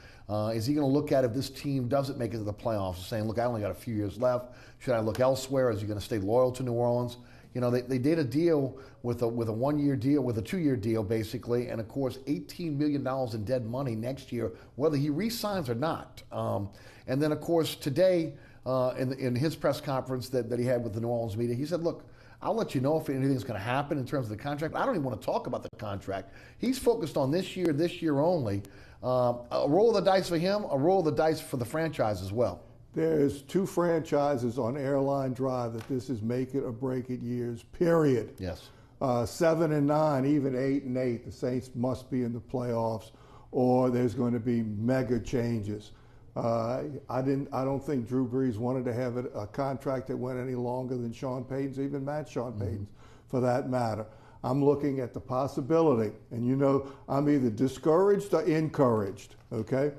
Is he going to look at if this team doesn't make it to the playoffs, saying, look, I only got a few years left. Should I look elsewhere? Is he going to stay loyal to New Orleans? You know, they did a deal with a 1-year deal, with a 2-year deal, basically, and, of course, $18 million in dead money next year, whether he re-signs or not. And then, of course, today, in his press conference that he had with the New Orleans media, he said, look, I'll let you know if anything's going to happen in terms of the contract. I don't even want to talk about the contract. He's focused on this year only. A roll of the dice for him, a roll of the dice for the franchise as well. There's 2 franchises on Airline Drive that this is make it or break it years, period. Yes. 7-9, even 8-8, the Saints must be in the playoffs, or there's going to be mega changes. I don't think Drew Brees wanted to have a contract that went any longer than Sean Payton's, even match Sean Payton's, for that matter. I'm looking at the possibility, and you know, I'm either discouraged or encouraged, okay?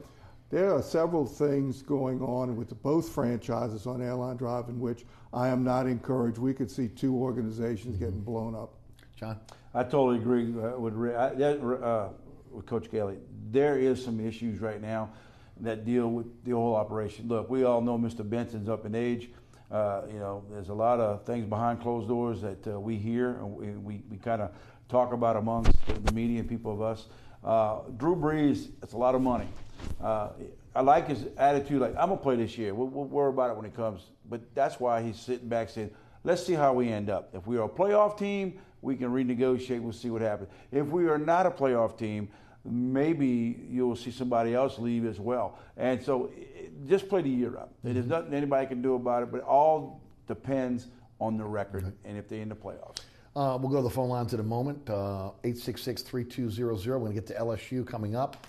There are several things going on with both franchises on Airline Drive in which I am not encouraged. We could see 2 organizations getting blown up. John? I totally agree with Coach Gaille. There is some issues right now that deal with the whole operation. Look, we all know Mr. Benson's up in age. There's a lot of things behind closed doors that we hear and we kind of talk about amongst the media and people of us. Drew Brees, it's a lot of money. I like his attitude, like, I'm going to play this year. We'll worry about it when it comes. But that's why he's sitting back saying, let's see how we end up. If we are a playoff team, we can renegotiate. We'll see what happens. If we are not a playoff team, maybe you'll see somebody else leave as well. And so just play the year up. There's nothing anybody can do about it, but it all depends on the record and if they're in the playoffs. We'll go to the phone lines in a moment, 866-3200. We're going to get to LSU coming up.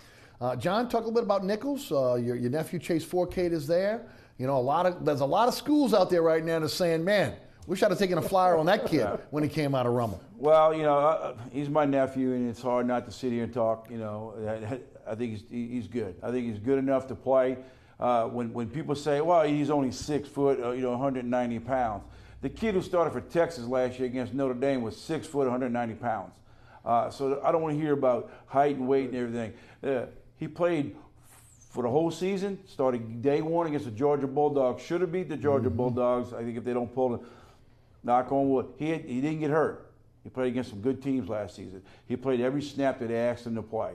John, talk a little bit about Nichols. Your nephew Chase Fourcade is there. You know, there's a lot of schools out there right now that's saying, man, wish I'd have taken a flyer on that kid when he came out of Rummel. Well, you know, he's my nephew, and it's hard not to sit here and talk. You know, I think he's good. I think he's good enough to play. When people say, well, he's only 6 foot, 190 pounds. The kid who started for Texas last year against Notre Dame was 6 foot, 190 pounds. So I don't want to hear about height and weight and everything. He played for the whole season, started day 1 against the Georgia Bulldogs. Should have beat the Georgia Bulldogs. I think if they don't pull it, knock on wood. He didn't get hurt. He played against some good teams last season. He played every snap that they asked him to play.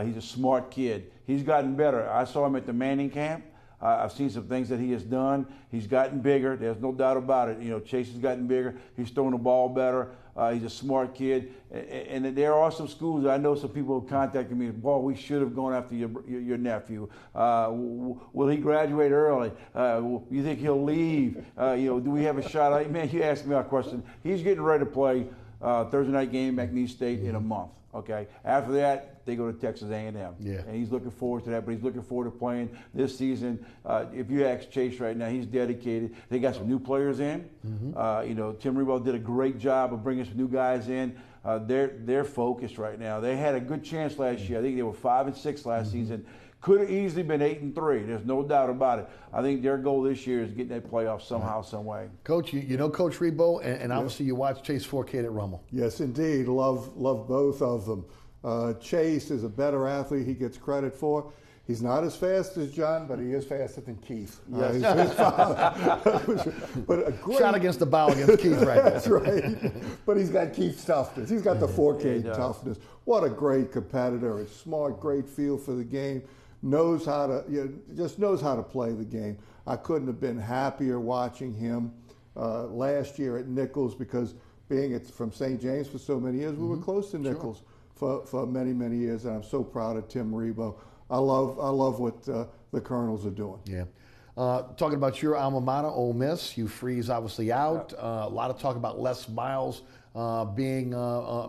He's a smart kid. He's gotten better. I saw him at the Manning camp. I've seen some things that he has done. He's gotten bigger. There's no doubt about it. You know, Chase has gotten bigger. He's throwing the ball better. He's a smart kid. And there are some schools, I know some people have contacted me, boy, we should have gone after your nephew. Will he graduate early? You think he'll leave? Do we have a shot? Man, you asked me a question. He's getting ready to play Thursday night game at McNeese State in a month. Okay. After that, they go to Texas A&M. Yeah. And he's looking forward to that, but he's looking forward to playing this season. If you ask Chase right now, he's dedicated. They got some new players in. Tim Rebowe did a great job of bringing some new guys in. They're focused right now. They had a good chance last year. I think they were 5-6 last season. Could have easily been 8-3. There's no doubt about it. I think their goal this year is getting that playoff somehow, some way. Coach, you know Coach Rebowe, and obviously you watch Chase Fourcade at Rummel. Yes, indeed. Love both of them. Chase is a better athlete he gets credit for. He's not as fast as John, but he is faster than Keith. Yes. His father. But a great shot against the bow against Keith right there. That's right. But he's got Keith's toughness. He's got the Fourcade toughness. What a great competitor. It's smart, great feel for the game. Knows how to play the game. I couldn't have been happier watching him last year at Nichols, because being from St. James for so many years, we were close to Nichols for many, many years, and I'm so proud of Tim Rebowe. I love what the Colonels are doing. Yeah. Talking about your alma mater, Ole Miss, Hugh Freeze obviously out. A lot of talk about Les Miles being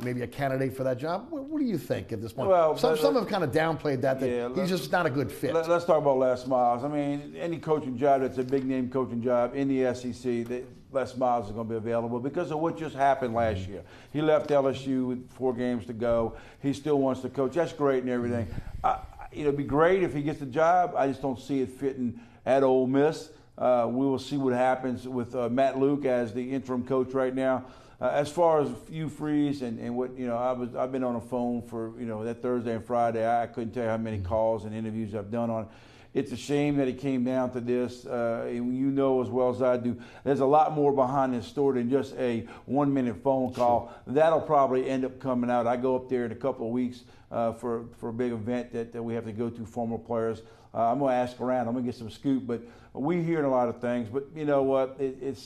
maybe a candidate for that job. What do you think at this point? Well, some have kind of downplayed that he's just not a good fit. Let's talk about Les Miles. I mean, any coaching job that's a big-name coaching job in the SEC, Les Miles is going to be available because of what just happened last year. He left LSU with 4 games to go. He still wants to coach. That's great and everything. It'd be great if he gets the job. I just don't see it fitting at Ole Miss. We will see what happens with Matt Luke as the interim coach right now. As far as Hugh Freeze and what, I've been on the phone for, that Thursday and Friday. I couldn't tell you how many calls and interviews I've done on it. It's a shame that it came down to this. You know as well as I do, there's a lot more behind this story than just a 1-minute phone call. Sure. That'll probably end up coming out. I go up there in a couple of weeks for a big event that we have to go to, former players. I'm going to ask around. I'm going to get some scoop, but we're hearing a lot of things. But you know what? It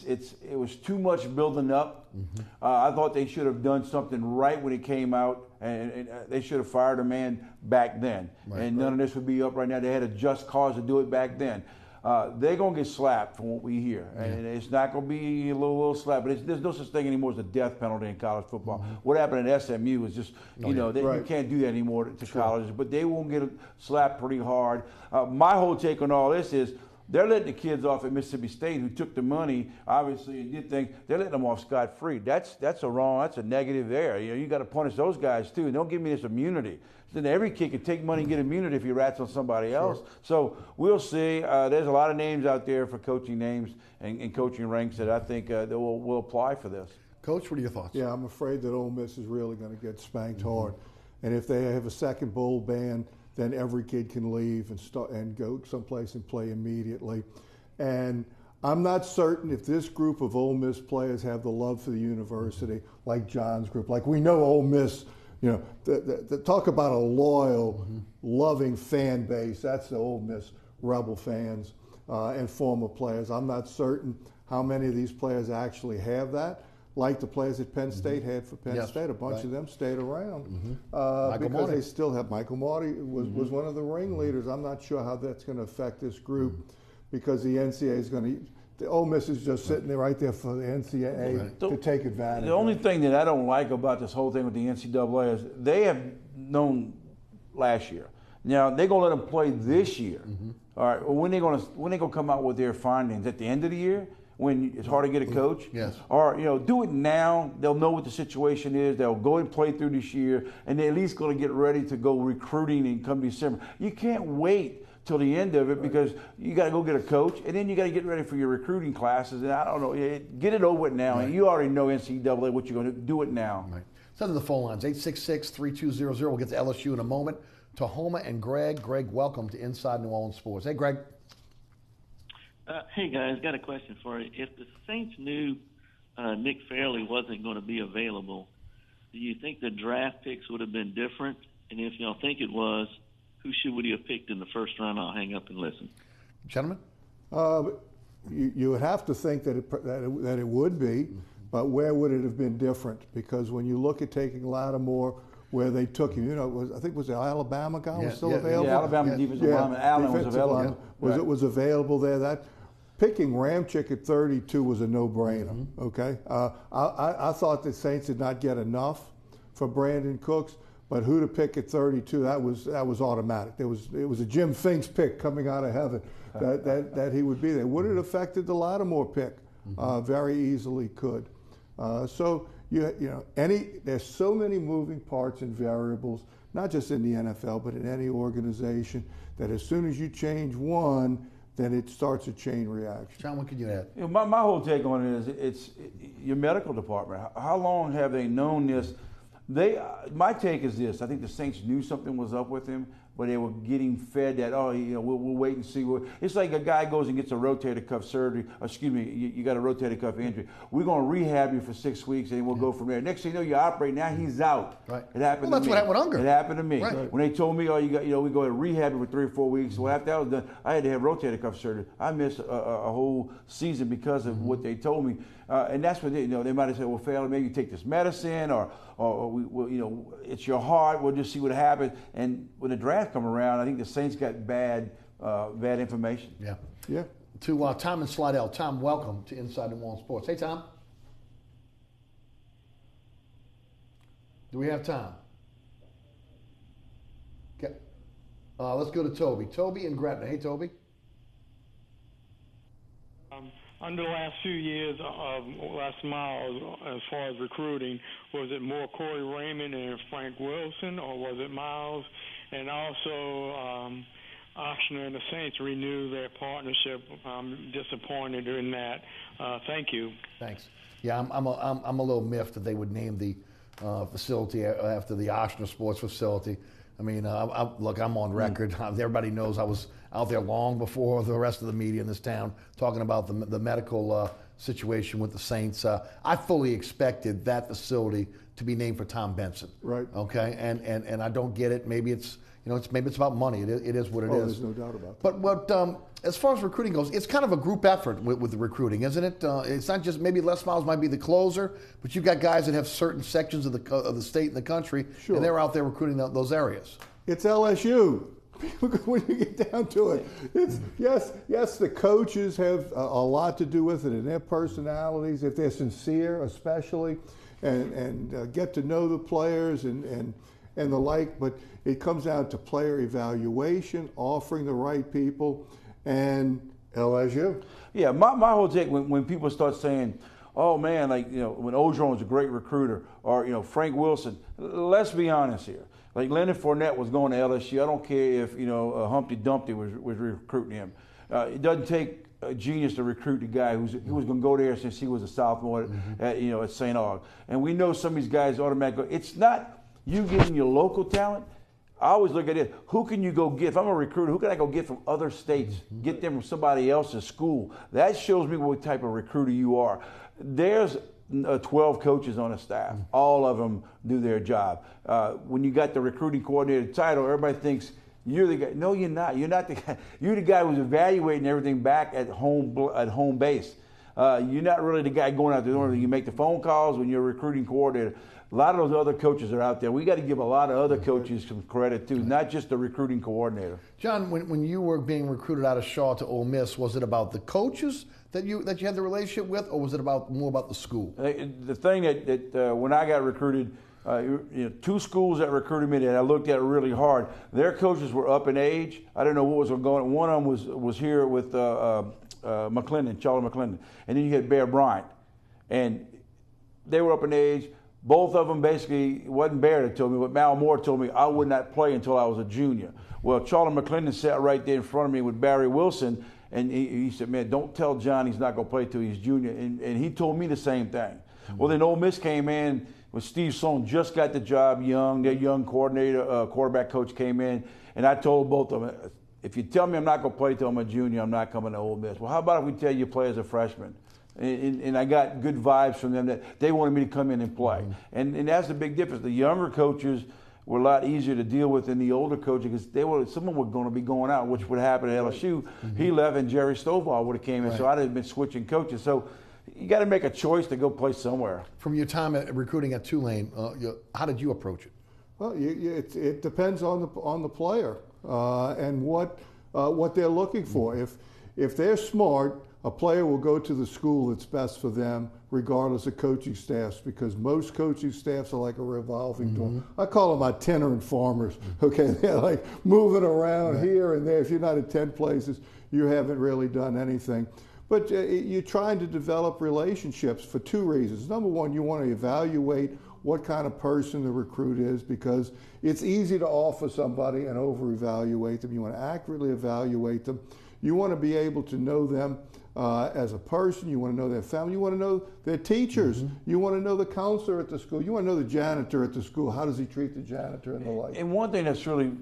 was too much building up. Mm-hmm. I thought they should have done something right when it came out, and they should have fired a man back then. Right, and none of this would be up right now. They had a just cause to do it back then. They're going to get slapped from what we hear. Yeah. And it's not going to be a little slap. But there's no such thing anymore as a death penalty in college football. Mm-hmm. What happened at SMU is just, you can't do that anymore to colleges. But they won't get slapped pretty hard. My whole take on all this is they're letting the kids off at Mississippi State who took the money, obviously, and did things. They're letting them off scot-free. That's a negative there. You got to punish those guys, too. And don't give me this immunity. Then every kid can take money and get immunity if he rats on somebody else. Sure. So we'll see. There's a lot of names out there for coaching names and coaching ranks that I think that will apply for this. Coach, what are your thoughts? Yeah, I'm afraid that Ole Miss is really going to get spanked hard. And if they have a second bowl ban, then every kid can leave and go someplace and play immediately. And I'm not certain if this group of Ole Miss players have the love for the university like John's group. Like we know Ole Miss, the talk about a loyal, loving fan base. That's the Ole Miss Rebel fans and former players. I'm not certain how many of these players actually have that. Like the players at Penn State had for Penn State, a bunch of them stayed around because they still have. Michael Marty was one of the ringleaders. I'm not sure how that's going to affect this group because the NCAA is going to. The Ole Miss is just sitting there right there for the NCAA to take advantage. The only thing that I don't like about this whole thing with the NCAA is they have known last year. Now they're going to let them play this year. All right. Well, when they going to come out with their findings at the end of the year? When it's hard to get a coach, or do it now. They'll know what the situation is. They'll go and play through this year, and they're at least going to get ready to go recruiting and come December. You can't wait till the end of it because you got to go get a coach, and then you got to get ready for your recruiting classes. And I don't know, get it over with now. Right. And you already know NCAA what you're going to do it now. Right. Send to the phone lines 866-3200. We'll get to LSU in a moment. Tahoma and Greg. Greg, welcome to Inside New Orleans Sports. Hey, Greg. Hey, guys, got a question for you. If the Saints knew Nick Fairley wasn't going to be available, do you think the draft picks would have been different? And if y'all think it was, who would he have picked in the first round? I'll hang up and listen. Gentlemen? You would have to think that it would be, but where would it have been different? Because when you look at taking Lattimore, where they took him, I think it was the Alabama guy was still available. Yeah, Alabama defensive lineman. Allen was available. It was available there. That picking Ramchick at 32 was a no-brainer. Okay, I thought the Saints did not get enough for Brandon Cooks, but who to pick at 32? That was automatic. It was a Jim Finks pick coming out of heaven that he would be there. Would it have affected the Lattimore pick? Very easily could. There's so many moving parts and variables, not just in the NFL, but in any organization, that as soon as you change one, then it starts a chain reaction. John, what can you add? My whole take on it is it's your medical department. How long have they known this? My take is this. I think the Saints knew something was up with him, but they were getting fed that, we'll wait and see. It's like a guy goes and gets a rotator cuff surgery. You got a rotator cuff injury. We're going to rehab you for 6 weeks, and we'll go from there. Next thing you know, you operate. Now he's out. Right. It happened to me. That's what happened with Unger. It happened to me. Right. When they told me, we go to rehab you for 3 or 4 weeks. Well, after that was done, I had to have rotator cuff surgery. I missed a whole season because of what they told me. And that's what they might have said, well, Fairley, maybe you take this medicine, or it's your heart. We'll just see what happens. And when the draft come around, I think the Saints got bad information. Yeah. to Tom and Slidell. Tom, welcome to Inside New Orleans Sports. Hey, Tom. Do we have time? Okay. Let's go to Toby. Toby in Gretna. Hey, Toby. Under the last few years, last mile, as far as recruiting, was it more Corey Raymond and Frank Wilson, or was it Miles? And also, Ochsner and the Saints renew their partnership. I'm disappointed in that. Thank you. Thanks. Yeah, I'm a little miffed that they would name the facility after the Ochsner Sports Facility. I mean, look, I'm on record. Everybody knows I was out there long before the rest of the media in this town talking about the medical situation with the Saints. I fully expected that facility to be named for Tom Benson. Right. Okay. And I don't get it. Maybe it's maybe it's about money. It is what it is. There's no doubt about that. But what as far as recruiting goes, it's kind of a group effort with the recruiting, isn't it? It's not just maybe Les Miles might be the closer, but you've got guys that have certain sections of the state and the country, sure, and they're out there recruiting those areas. It's LSU. When you get down to it, it's yes, the coaches have a lot to do with it, and their personalities, if they're sincere, especially, and get to know the players and the like. But it comes down to player evaluation, offering the right people, and LSU. Yeah, my whole take when people start saying, oh man, like, when Orgeron was a great recruiter, or, Frank Wilson, let's be honest here. Like, Leonard Fournette was going to LSU. I don't care if, Humpty Dumpty was recruiting him. It doesn't take a genius to recruit the guy who was going to go there since he was a sophomore at St. Aug. And we know some of these guys automatically. It's not you getting your local talent. I always look at it. Who can you go get? If I'm a recruiter, who can I go get from other states? Get them from somebody else's school. That shows me what type of recruiter you are. There's 12 coaches on a staff. All of them do their job. When you got the recruiting coordinator title, everybody thinks you're the guy. No, you're not. You're not the guy. You're the guy who's evaluating everything back at home base. You're not really the guy going out the door. You make the phone calls when you're a recruiting coordinator. A lot of those other coaches are out there. We got to give a lot of other coaches some credit too, not just the recruiting coordinator. John, when you were being recruited out of Shaw to Ole Miss, was it about the coaches that you had the relationship with, or was it more about the school? The thing that when I got recruited, two schools that recruited me that I looked at really hard, their coaches were up in age. I didn't know what was going on. One of them was here with McClendon, Charlie McClendon, and then you had Bear Bryant, and they were up in age. Both of them basically, it wasn't Bear that told me, but Mal Moore told me I would not play until I was a junior. Well, Charlie McClendon sat right there in front of me with Barry Wilson, and he said, man, don't tell John he's not going to play till he's junior. And he told me the same thing. Mm-hmm. Well, then Ole Miss came in with Steve Sloan, just got the job young. Their young quarterback coach came in, and I told both of them, if you tell me I'm not going to play till I'm a junior, I'm not coming to Ole Miss. Well, how about if we tell you play as a freshman? And I got good vibes from them that they wanted me to come in and play. Mm-hmm. And that's the big difference. The younger coaches were a lot easier to deal with than the older coaches because some of them were going to be going out, which would happen at LSU. Mm-hmm. He left and Jerry Stovall would have came in, so I'd have been switching coaches. So you got to make a choice to go play somewhere. From your time at recruiting at Tulane, how did you approach it? Well, it depends on the player and what they're looking for. If they're smart, a player will go to the school that's best for them, regardless of coaching staffs, because most coaching staffs are like a revolving door. I call them itinerant farmers. Okay, they're like moving around here and there. If you're not in 10 places, you haven't really done anything. But you're trying to develop relationships for two reasons. Number one, you want to evaluate what kind of person the recruit is, because it's easy to offer somebody and over-evaluate them. You want to accurately evaluate them. You want to be able to know them as a person. You want to know their family. You want to know their teachers. You want to know the counselor at the school. You want to know the janitor at the school. How does he treat the janitor and the like? And one thing that's really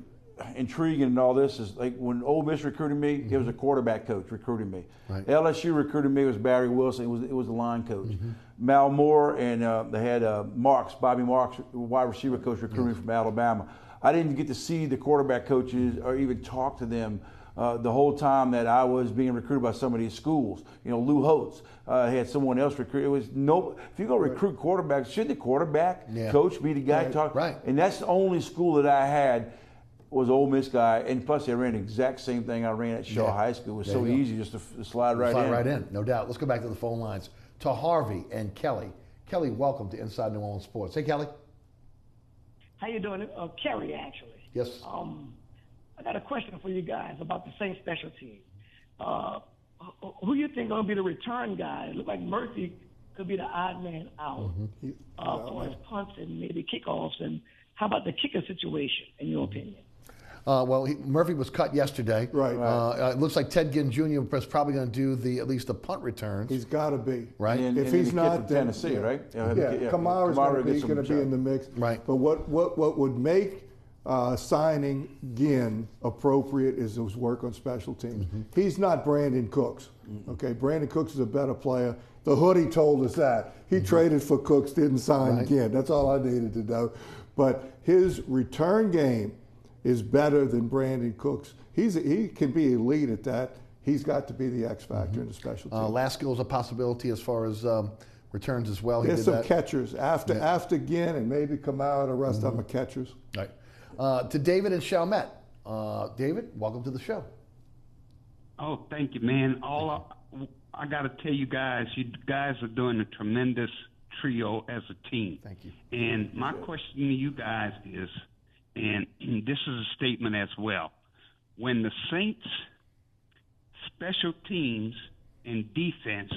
intriguing in all this is, like, when Ole Miss recruited me, it was a quarterback coach recruiting me. Right. LSU recruited me, it was Barry Wilson. It was the line coach. Mal Moore, and they had Bobby Marks, wide receiver coach, recruiting from Alabama. I didn't get to see the quarterback coaches or even talk to them the whole time that I was being recruited by some of these schools. Lou Holtz had someone else recruit. It was if you're going to recruit quarterbacks, should the quarterback coach be the guy talk? Right. And that's the only school that I had was an Ole Miss guy, and plus they ran the exact same thing I ran at Shaw High School. It was so easy just to slide right in. Slide right in, no doubt. Let's go back to the phone lines to Harvey and Kelly. Kelly, welcome to Inside New Orleans Sports. Hey, Kelly. How you doing? Kerry, actually. Yes. I got a question for you guys about the Saints special team. Who you think going to be the return guy? It looked like Murphy could be the odd man out for his punts and maybe kickoffs. And how about the kicker situation, in your opinion? Murphy was cut yesterday. Right. It looks like Ted Ginn Jr. is probably going to do at least the punt returns. He's got to be. Right. If he's not, then Tennessee, right? Kamara's going to be in the mix. Right. But what would make signing Ginn appropriate is his work on special teams. He's not Brandon Cooks. Okay, Brandon Cooks is a better player. The hoodie told us that. He traded for Cooks, didn't sign Ginn. That's all I needed to know. But his return game is better than Brandon Cooks. He can be elite at that. He's got to be the X factor in the special teams. Laskill is a possibility as far as returns as well. There's some catchers after Ginn and maybe Kamara. The rest of them are catchers. Right. To David and Chalmette. David, welcome to the show. Oh, thank you, man. I got to tell you guys are doing a tremendous trio as a team. Thank you. And my question to you guys is, and this is a statement as well, when the Saints special teams and defense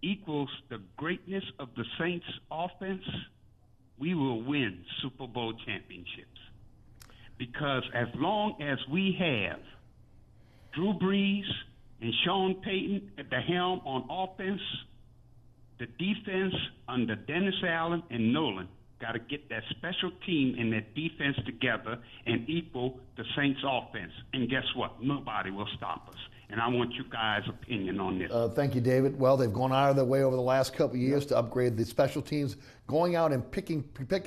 equals the greatness of the Saints offense, we will win Super Bowl championships. Because as long as we have Drew Brees and Sean Payton at the helm on offense, the defense under Dennis Allen and Nolan got to get that special team and that defense together and equal the Saints offense. And guess what? Nobody will stop us. And I want you guys' opinion on this. Thank you, David. Well, they've gone out of their way over the last couple of years to upgrade the special teams, going out and picking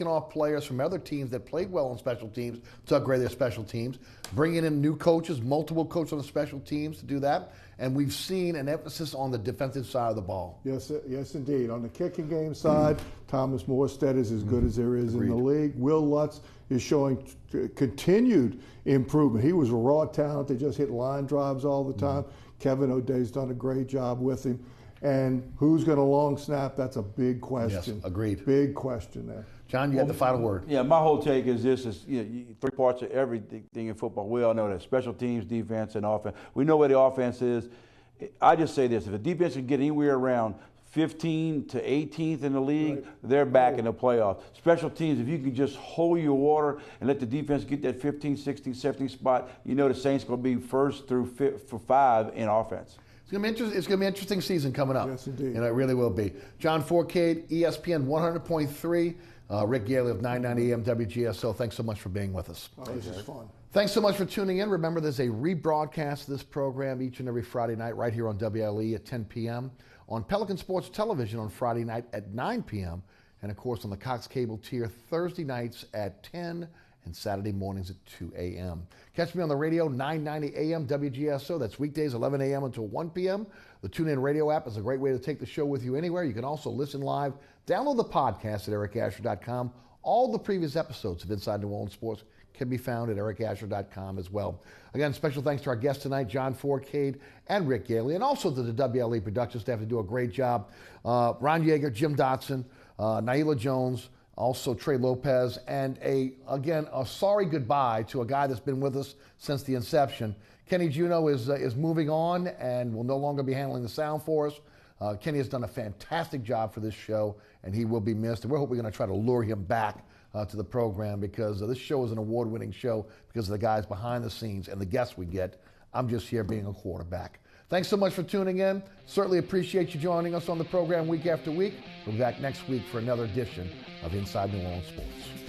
off players from other teams that played well on special teams to upgrade their special teams, bringing in new coaches, multiple coaches on the special teams to do that. And we've seen an emphasis on the defensive side of the ball. Yes, indeed. On the kicking game side, Thomas Morstead is as good as there is in the league. Will Lutz is showing continued improvement. He was a raw talent. They just hit line drives all the time. Kevin O'Day's done a great job with him. And who's going to long snap? That's a big question. Yes, agreed. Big question there. John, you have the final word. Yeah, my whole take is this: three parts of everything in football. We all know that: special teams, defense, and offense. We know where the offense is. I just say this: if the defense can get anywhere around 15 to 18th in the league, they're back in the playoffs. Special teams, if you can just hold your water and let the defense get that 15, 16, 17 spot, you know the Saints going to be first through 5 in offense. It's going to be an interesting season coming up. Yes, indeed. And it really will be. John Fourcade, ESPN 100.3, Rick Gaille of 990 AM WGSO. Thanks so much for being with us. Oh, this is fun. Thanks so much for tuning in. Remember, there's a rebroadcast of this program each and every Friday night right here on WLAE at 10 p.m., on Pelican Sports Television on Friday night at 9 p.m., and, of course, on the Cox Cable tier Thursday nights at 10 and Saturday mornings at 2 a.m. Catch me on the radio, 990 AM WGSO. That's weekdays, 11 a.m. until 1 p.m. The TuneIn Radio app is a great way to take the show with you anywhere. You can also listen live. Download the podcast at ericasher.com. All the previous episodes of Inside New Orleans Sports can be found at ericasher.com as well. Again, special thanks to our guests tonight, John Fourcade and Rick Gaille, and also to the WLE production staff who do a great job. Ron Yeager, Jim Dotson, Naila Jones, also Trey Lopez, and a sorry goodbye to a guy that's been with us since the inception. Kenny Juno is moving on and will no longer be handling the sound for us. Kenny has done a fantastic job for this show, and he will be missed. And we're hoping we're going to try to lure him back to the program because this show is an award-winning show because of the guys behind the scenes and the guests we get. I'm just here being a quarterback. Thanks so much for tuning in. Certainly appreciate you joining us on the program week after week. We'll be back next week for another edition of Inside New Orleans Sports.